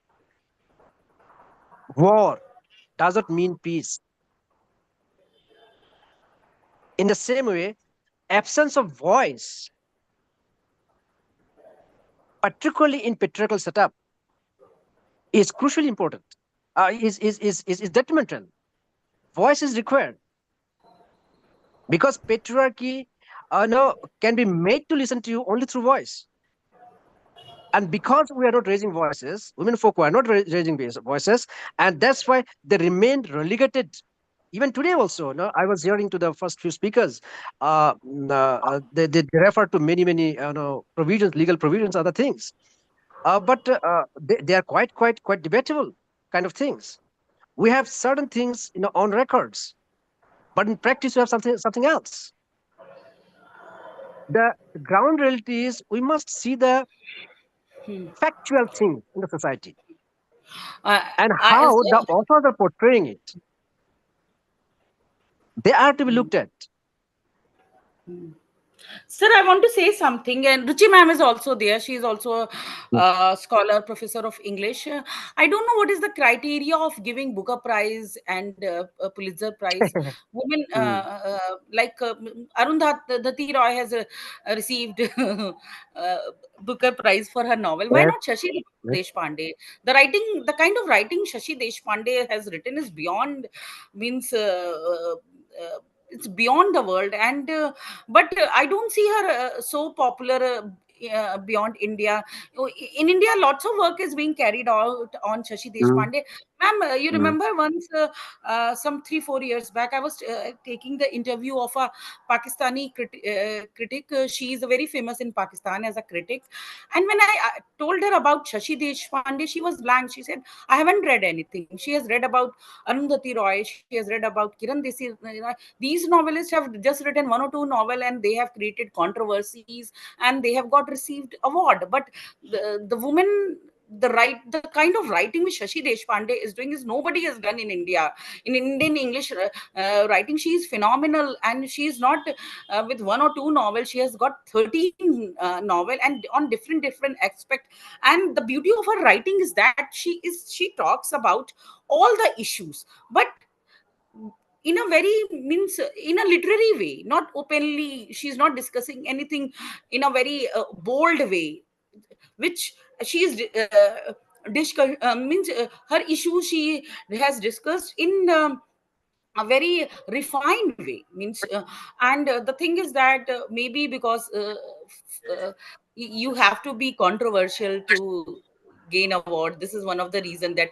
war does not mean peace. In the same way, absence of voice, particularly in patriarchal setup, is crucially important. Is detrimental. Voice is required, because patriarchy can be made to listen to you only through voice. And because we are not raising voices, women folk are not raising voices, and that's why they remain relegated even today also, no, I was hearing to the first few speakers, they refer to many provisions, legal provisions, other things, but they are quite debatable kind of things. We have certain things, on records, but in practice we have something else. The ground reality is we must see the factual thing in the society and how the authors are portraying it. They are to be looked at. Sir, I want to say something, and Ruchi ma'am is also there. She is also a scholar, professor of English. I don't know what is the criteria of giving Booker Prize and Pulitzer Prize. Women like Arundhati Roy has received Booker Prize for her novel. Why not Shashi Deshpande? The kind of writing Shashi Deshpande has written is beyond, it's beyond the world, and but I don't see her so popular beyond India. In India, lots of work is being carried out on Shashi Deshpande. Ma'am, you remember once some 3-4 years back, I was taking the interview of a Pakistani critic. She is very famous in Pakistan as a critic, and when I told her about Shashi Deshpande, she was blank. She said, I haven't read anything. She has read about Arundhati Roy, she has read about Kiran Desi. These novelists have just written 1 or 2 novels, and they have created controversies, and they have got received award. But the woman, the kind of writing which Shashi Deshpande is doing is nobody has done in India. In Indian English writing, she is phenomenal, and she is not with 1 or 2 novels. She has got 13 novel, and on different aspect. And the beauty of her writing is that she talks about all the issues, but in a very in a literary way, not openly. She's not discussing anything in a very bold way, which she is her issues she has discussed in a very refined way, and the thing is that maybe because you have to be controversial to gain award. This is one of the reason that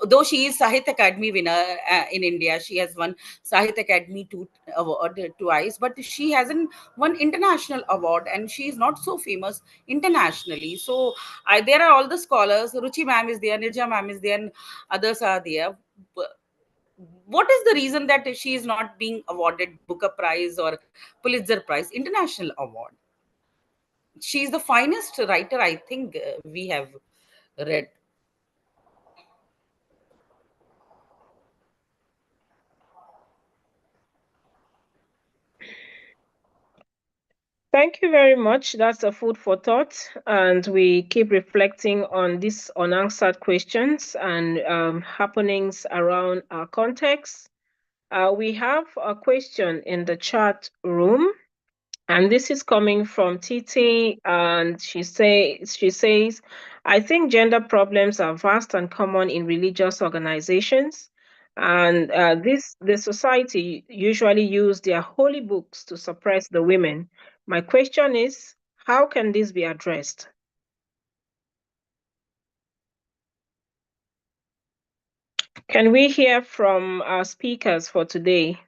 though she is Sahitya Academy winner in India, she has won Sahitya Academy award twice, but she hasn't won international award, and she is not so famous internationally. So there are all the scholars. Ruchi ma'am is there, Nirja ma'am is there, and others are there. What is the reason that she is not being awarded Booker Prize or Pulitzer Prize, international award? She is the finest writer, I think, we have read. Thank you very much. That's a food for thought. And we keep reflecting on these unanswered questions and happenings around our context. We have a question in the chat room, and this is coming from Titi, and she says, I think gender problems are vast and common in religious organizations. And the society usually use their holy books to suppress the women. My question is, how can this be addressed? Can we hear from our speakers for today?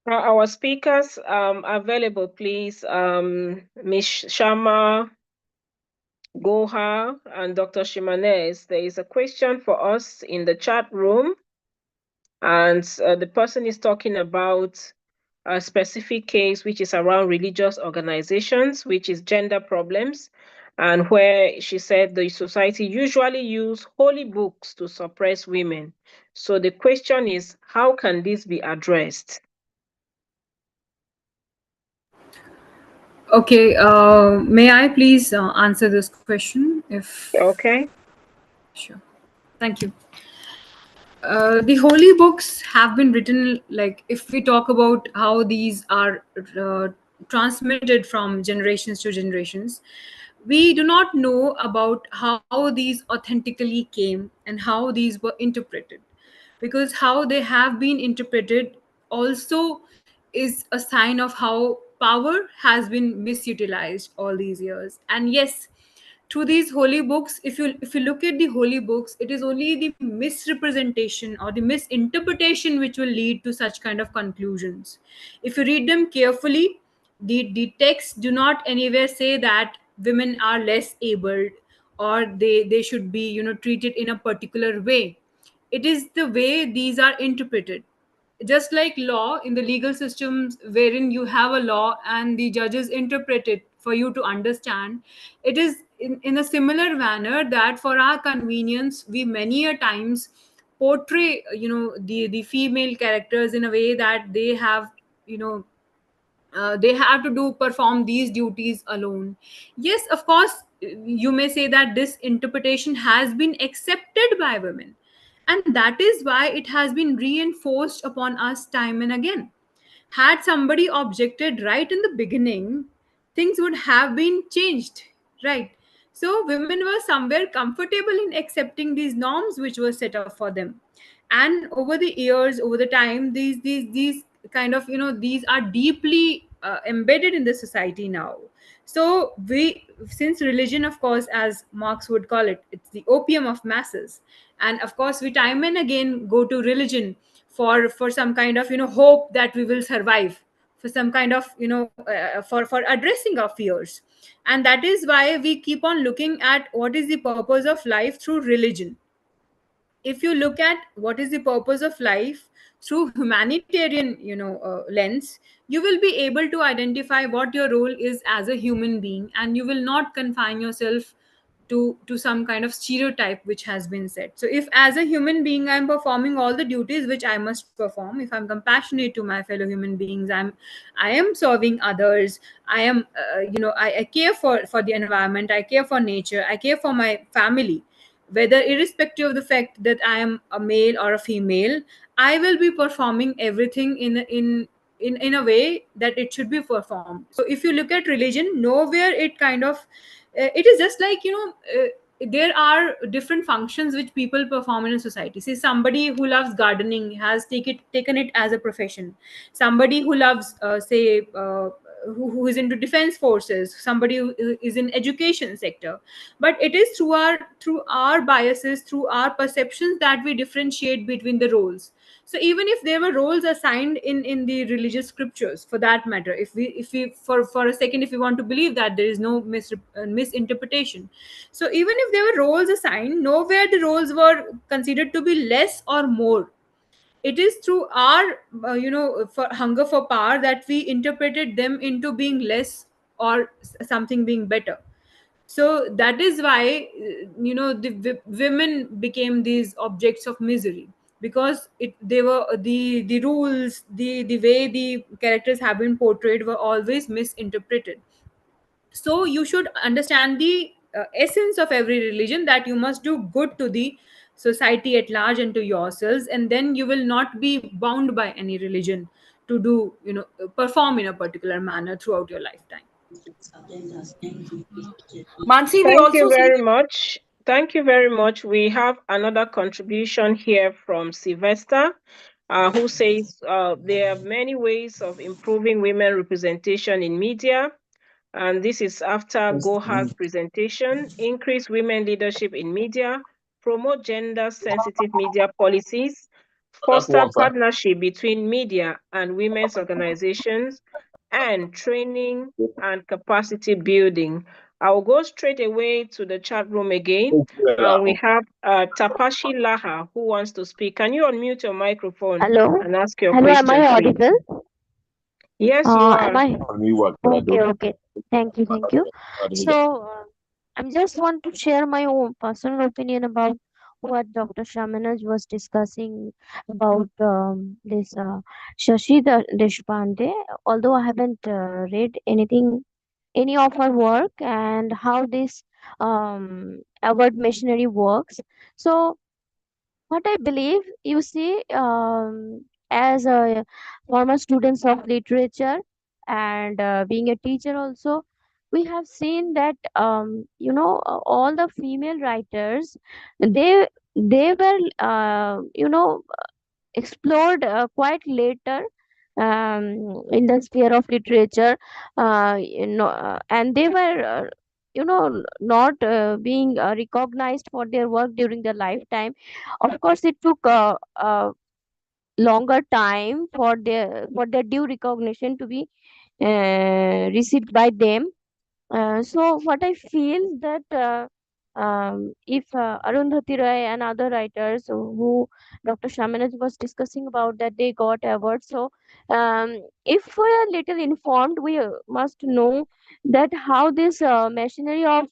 Our speakers available, please. Ms. Sharma, Goha, and Dr. Shimanes. There is a question for us in the chat room, and the person is talking about a specific case which is around religious organizations, which is gender problems, and where she said the society usually use holy books to suppress women. So the question is, how can this be addressed? Okay, may I please answer this question? Okay. Sure. Thank you. The holy books have been written, like if we talk about how these are transmitted from generations to generations, we do not know about how these authentically came and how these were interpreted, because how they have been interpreted also is a sign of how power has been misutilized all these years. And yes, through these holy books, if you look at the holy books, it is only the misrepresentation or the misinterpretation which will lead to such kind of conclusions. If you read them carefully, the texts do not anywhere say that women are less abled, or they should be, treated in a particular way. It is the way these are interpreted. Just like law, in the legal systems wherein you have a law and the judges interpret it for you to understand, it is in a similar manner that for our convenience we many a times portray, the female characters in a way that they have, they have to do perform these duties alone. Yes, of course, you may say that this interpretation has been accepted by women, and that is why it has been reinforced upon us time and again. Had somebody objected right in the beginning, things would have been changed, right? So women were somewhere comfortable in accepting these norms which were set up for them. And over the years, over the time, these kind of, these are deeply embedded in the society now. So we, since religion, of course, as Marx would call it, it's the opium of masses. And of course, we time and again go to religion for some kind of, hope that we will survive, for some kind of, for addressing our fears. And that is why we keep on looking at what is the purpose of life through religion. If you look at what is the purpose of life through humanitarian, lens, you will be able to identify what your role is as a human being, and you will not confine yourself to some kind of stereotype which has been set. So if as a human being I'm performing all the duties which I must perform, if I'm compassionate to my fellow human beings, I am serving others, I am I care for the environment, I care for nature, I care for my family, whether irrespective of the fact that I am a male or a female, I will be performing everything in a way that it should be performed. So if you look at religion, nowhere it kind of it is just like, there are different functions which people perform in a society. See, somebody who loves gardening has taken it as a profession. Somebody who loves say who is into defense forces, somebody who is in education sector. But it is through our biases, through our perceptions, that we differentiate between the roles. So even if there were roles assigned in the religious scriptures, for that matter, if we for a second, if we want to believe that there is no misinterpretation, so even if there were roles assigned, nowhere the roles were considered to be less or more. It is through our for hunger for power that we interpreted them into being less or something being better. So that is why the women became these objects of misery, because they were the rules, the way the characters have been portrayed were always misinterpreted. So you should understand the essence of every religion, that you must do good to the society at large and to yourselves, and then you will not be bound by any religion to do perform in a particular manner throughout your lifetime. Mansi, we Thank also you see very much. Thank you very much. We have another contribution here from Sylvester, who says there are many ways of improving women representation in media. And this is after Gohar's presentation: increase women leadership in media, promote gender-sensitive media policies, foster partnership between media and women's organizations, and training and capacity building. I'll go straight away to the chat room again. We have Tapashi Laha who wants to speak. Can you unmute your microphone and ask your question, Am I please? audible? Yes, you are. Am I? Okay. Thank you. So, I just want to share my own personal opinion about what Dr. Shamanaj was discussing about this Shashi Deshpande. Although I haven't read any of her work, and how this award machinery works. So, what I believe, you see, as a former students of literature and being a teacher also, we have seen that all the female writers, they were explored quite later, in the sphere of literature, and they were not being recognized for their work during their lifetime. Of course, it took longer time for their due recognition to be received by them. So what I feel that if Arundhati Roy and other writers who Dr. Shamanaj was discussing about that they got awards. So if we are little informed, we must know that how this machinery of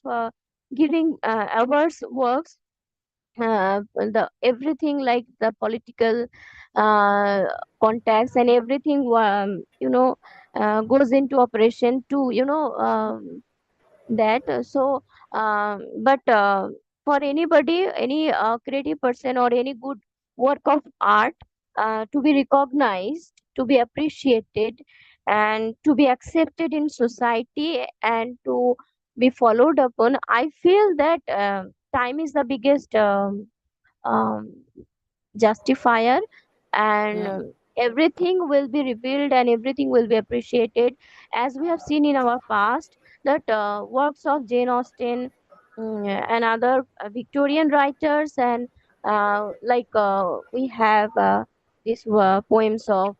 giving awards works. The everything like the political uh, contacts and everything goes into operation to that but for anybody, any creative person or any good work of art to be recognized, to be appreciated, and to be accepted in society and to be followed upon, I feel that time is the biggest um, justifier, and everything will be revealed and everything will be appreciated, as we have seen in our past that works of Jane Austen, and other Victorian writers, and we have these poems of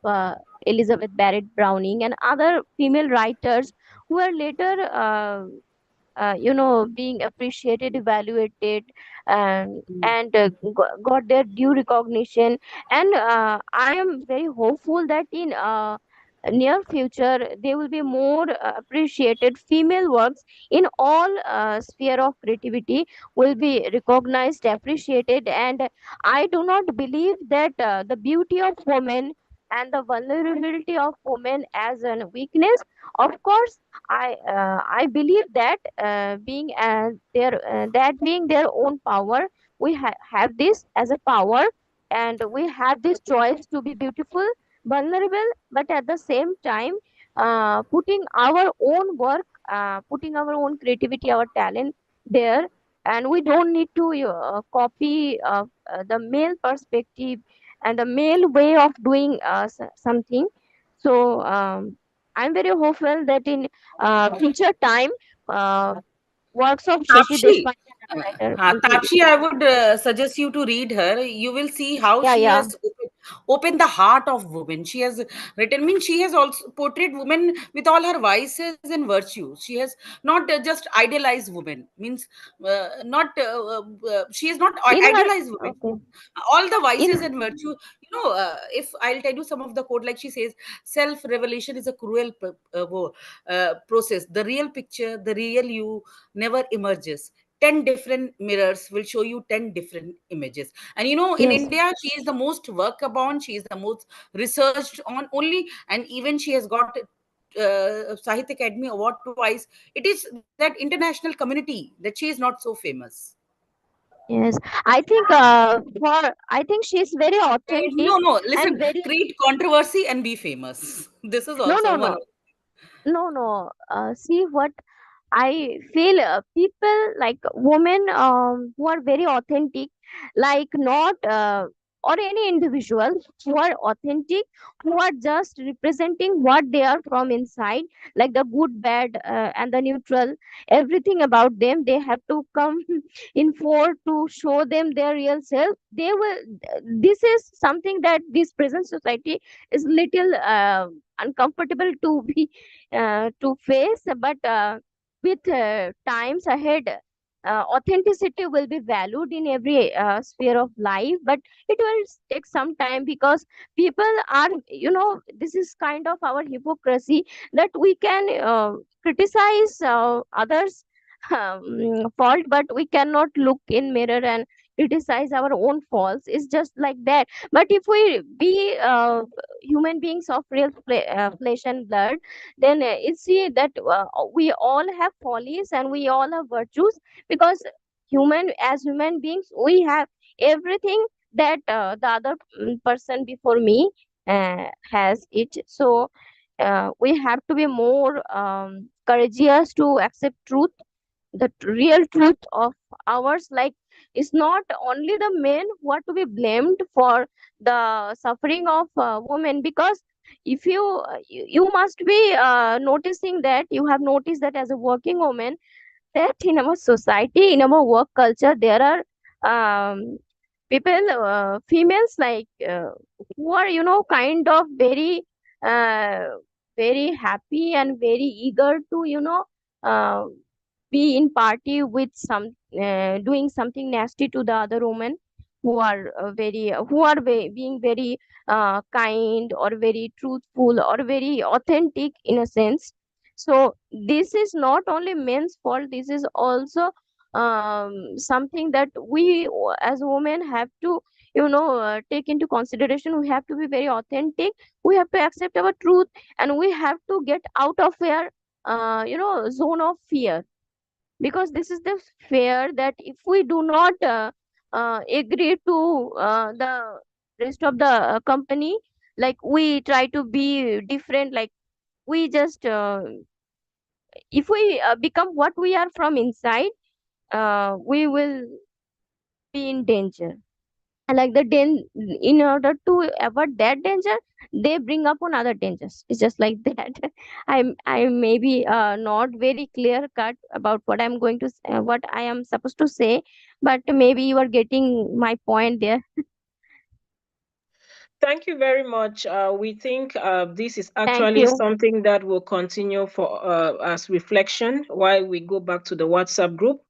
Elizabeth Barrett Browning and other female writers who are later being appreciated, evaluated, and got their due recognition. And I am very hopeful that in near future there will be more appreciated female works in all sphere of creativity will be recognized, appreciated. And I do not believe that the beauty of women and the vulnerability of women as a weakness. Of course, I believe that that being their own power, we have this as a power, and we have this choice to be beautiful, vulnerable, but at the same time putting our own work, putting our own creativity, our talent there. And we don't need to copy the male perspective and the male way of doing something. So I'm very hopeful that in future time, works of Shashi Tapshi, Deshpande will be. Tapshi, I would suggest you to read her. You will see how Yeah, she yeah. has opened the heart of women. She has written, means she has also portrayed women with all her vices and virtues. She has not just idealized women, means not she has not In her, idealized women. okay. All the vices In and virtue, if I'll tell you some of the quote, like she says, self revelation is a cruel process. The real picture, the real you never emerges. 10 different mirrors will show you 10 different images. And in yes, India, she is the most worked upon, she is the most researched on only, and even she has got Sahitya Academy Award twice. It is that international community that she is not so famous. yes. I think she's very authentic No, and listen, very. create controversy and be famous. This is No, also no, one no, of. no. See what I feel, people like women who are very authentic, like not or any individual who are authentic, who are just representing what they are from inside, like the good, bad, and the neutral, everything about them. They have to come in for to show them their real self. They will. This is something that this present society is little uncomfortable to be to face, but with times ahead, authenticity will be valued in every sphere of life, but it will take some time because people are, this is kind of our hypocrisy that we can criticize others fault, but we cannot look in mirror and criticize our own faults. It's just like that. But if we be human beings of real flesh and blood, then it's see that we all have follies and we all have virtues, because as human beings we have everything that the other person before me has it. So we have to be more courageous to accept truth, the real truth of ours. Like, it's not only the men who are to be blamed for the suffering of women, because if you must be noticing that, you have noticed that as a working woman, that in our society, in our work culture, there are people, females, like who are, kind of very uh, very happy and very eager to, uh, be in party with some, doing something nasty to the other woman, who are being very kind, or very truthful, or very authentic in a sense. So this is not only men's fault, this is also something that we, as women, have to, take into consideration. We have to be very authentic, we have to accept our truth, and we have to get out of our zone of fear. Because this is the fear that if we do not agree to the rest of the company, like we try to be different, like we just if we become what we are from inside, we will be in danger. And like in order to avoid that danger, they bring upon other dangers. It's just like that. I may be not very clear cut about what I'm going to what I am supposed to say, but maybe you are getting my point there. Thank you very much. We think this is Thank actually you. something that will continue for as reflection while we go back to the WhatsApp group.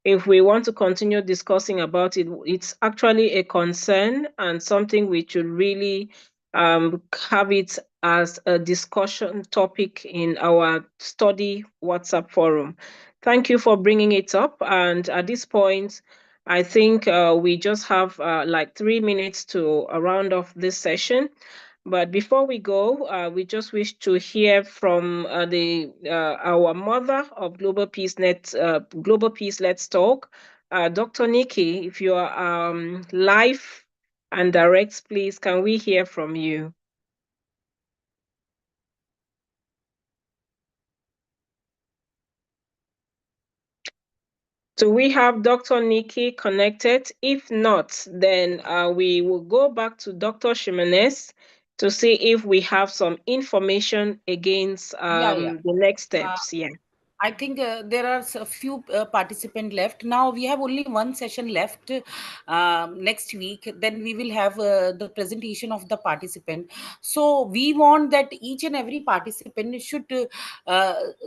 If we want to continue discussing about it, it's actually a concern and something we should really have it as a discussion topic in our study WhatsApp forum. Thank you for bringing it up. And at this point, I think we just have like 3 minutes to round off this session. But before we go, we just wish to hear from our mother of Global Peace Global Peace Let's Talk, Dr. Nikki. If you are live and direct, please, can we hear from you? Do we have Dr. Nikki connected? If not, then we will go back to Dr. Shimenez to see if we have some information against Yeah. the next steps. Yeah. I think there are a few participants left. Now we have only one session left next week. Then we will have the presentation of the participant. So we want that each and every participant should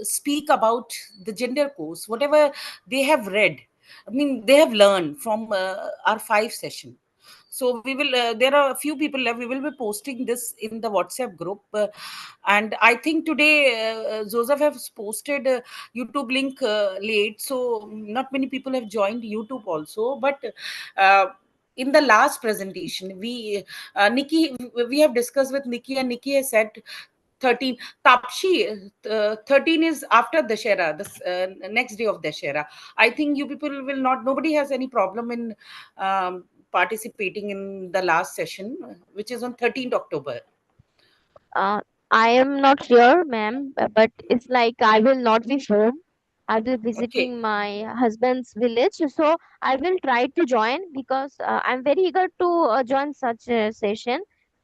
speak about the gender course, whatever they have read. I mean, they have learned from our 5 session. So we will, there are a few people left. We will be posting this in the WhatsApp group. And I think today Joseph has posted YouTube link late. So not many people have joined YouTube also. But in the last presentation, Nikki, we have discussed with Nikki, and Nikki has said 13. Tapshi, 13 is after Dashera, the next day of Dashera. I think you people will not, nobody has any problem in participating in the last session, which is on 13th October. I am not sure, ma'am, but it's like I will not be home. I will be visiting my husband's village, so I will try to join, because I'm very eager to join such a session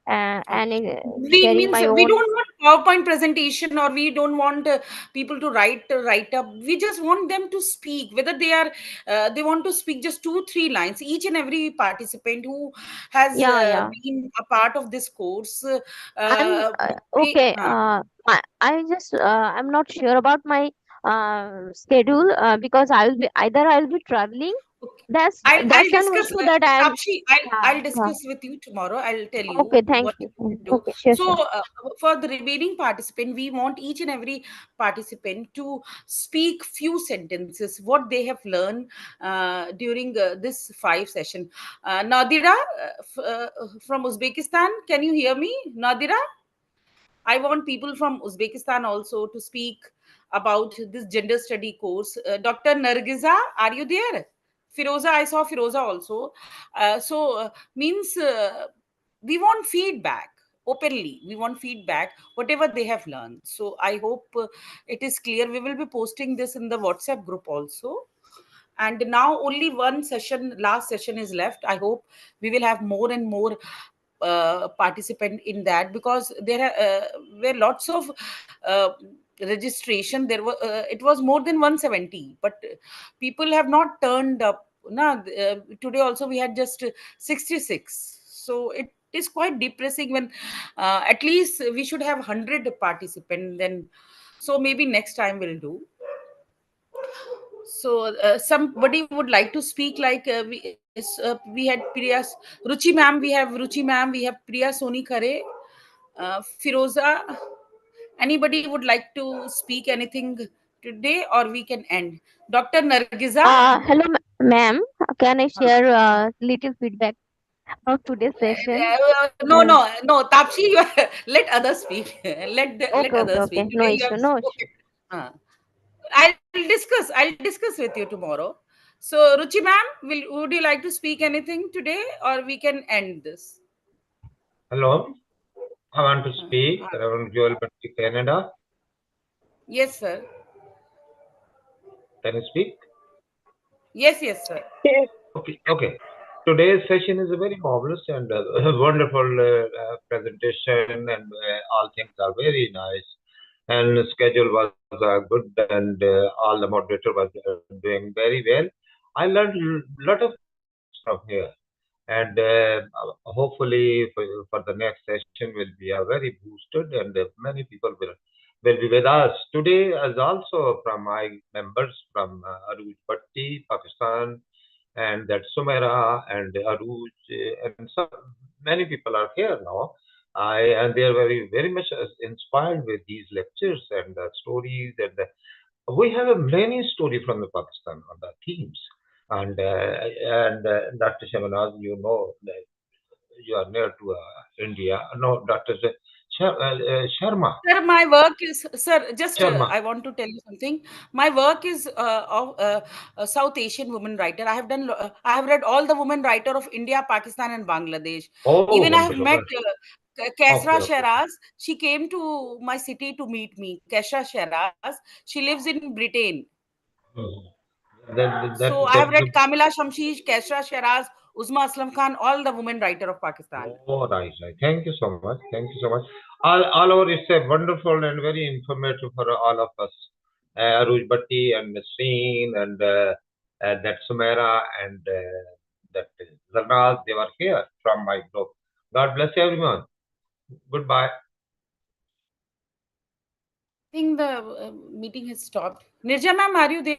and sharing my We own. don't want PowerPoint presentation, or we don't want people to write up. We just want them to speak, whether they want to speak just 2-3 lines. Each and every participant who has Yeah. been a part of this course. I'm okay. I'm not sure about my schedule, because I'll be traveling. That's I'll an discuss, issue that I'm. Tapshi, I'll discuss with you tomorrow. I'll tell you Okay, thank what you. you do. Okay, sure, So sure. for the remaining participant, we want each and every participant to speak few sentences what they have learned during this 5 session. Nadira from Uzbekistan, can you hear me, Nadira? I want people from Uzbekistan also to speak about this gender study course. Dr. Nargiza, are you there? Firoza, I saw Firoza also. Means we want feedback openly. We want feedback, whatever they have learned. So I hope it is clear. We will be posting this in the WhatsApp group also. And now only one session, last session is left. I hope we will have more and more participant in that, because there were lots of registration. There were it was more than 170, but people have not turned up. Today also we had just 66. So it is quite depressing when at least we should have 100 participants. Then, so maybe next time we'll do. So somebody would like to speak, like we had Priya Ruchi ma'am, we have Priya Soni Khare, Firoza. Anybody would like to speak anything today, or we can end? Dr. Nargiza. Hello, ma'am. Can I share little feedback of today's session? No, Tapshi, let others speak. Let others speak. No Today you issue, have no spoken. issue. I'll discuss with you tomorrow. So, Ruchi ma'am, would you like to speak anything today, or we can end this? Hello, I want to speak. Reverend Joel Bhatti, Canada. Yes, sir. Can you speak? Yes, sir. Okay. Today's session is a very marvelous and wonderful presentation, and all things are very nice. And the schedule was good, and all the moderator was doing very well. I learned a lot of things from here, and hopefully for the next session will be very boosted, and many people will be with us today, as also from my members from Aruj Bhatti, Pakistan, and that Sumaira and Aruj, and so many people are here now. And they are very much inspired with these lectures and the stories, and we have a many story from the Pakistan on the themes. And Dr. Shamanaz, you know, you are near to India. No, Dr. Sharma. Sir, my work is, sir, just Sharma. I want to tell you something. My work is of a South Asian woman writer. I have read all the women writer of India, Pakistan, and Bangladesh. Oh, even I have met Kesra Okay. Sheraz. She came to my city to meet me. Kesra Sheraz. She lives in Britain. So I have read Kamila Shamshi, Kesra Sheraz, Uzma Aslam Khan, all the women writer of Pakistan. Oh, right. Thank you so much. All over, it's a wonderful and very informative for all of us. Aruj Bhatti and Nasreen and that Sumaira and that Zarnaz, they were here from my group. God bless everyone. Goodbye. I think the meeting has stopped. Nirja ma'am, are you there?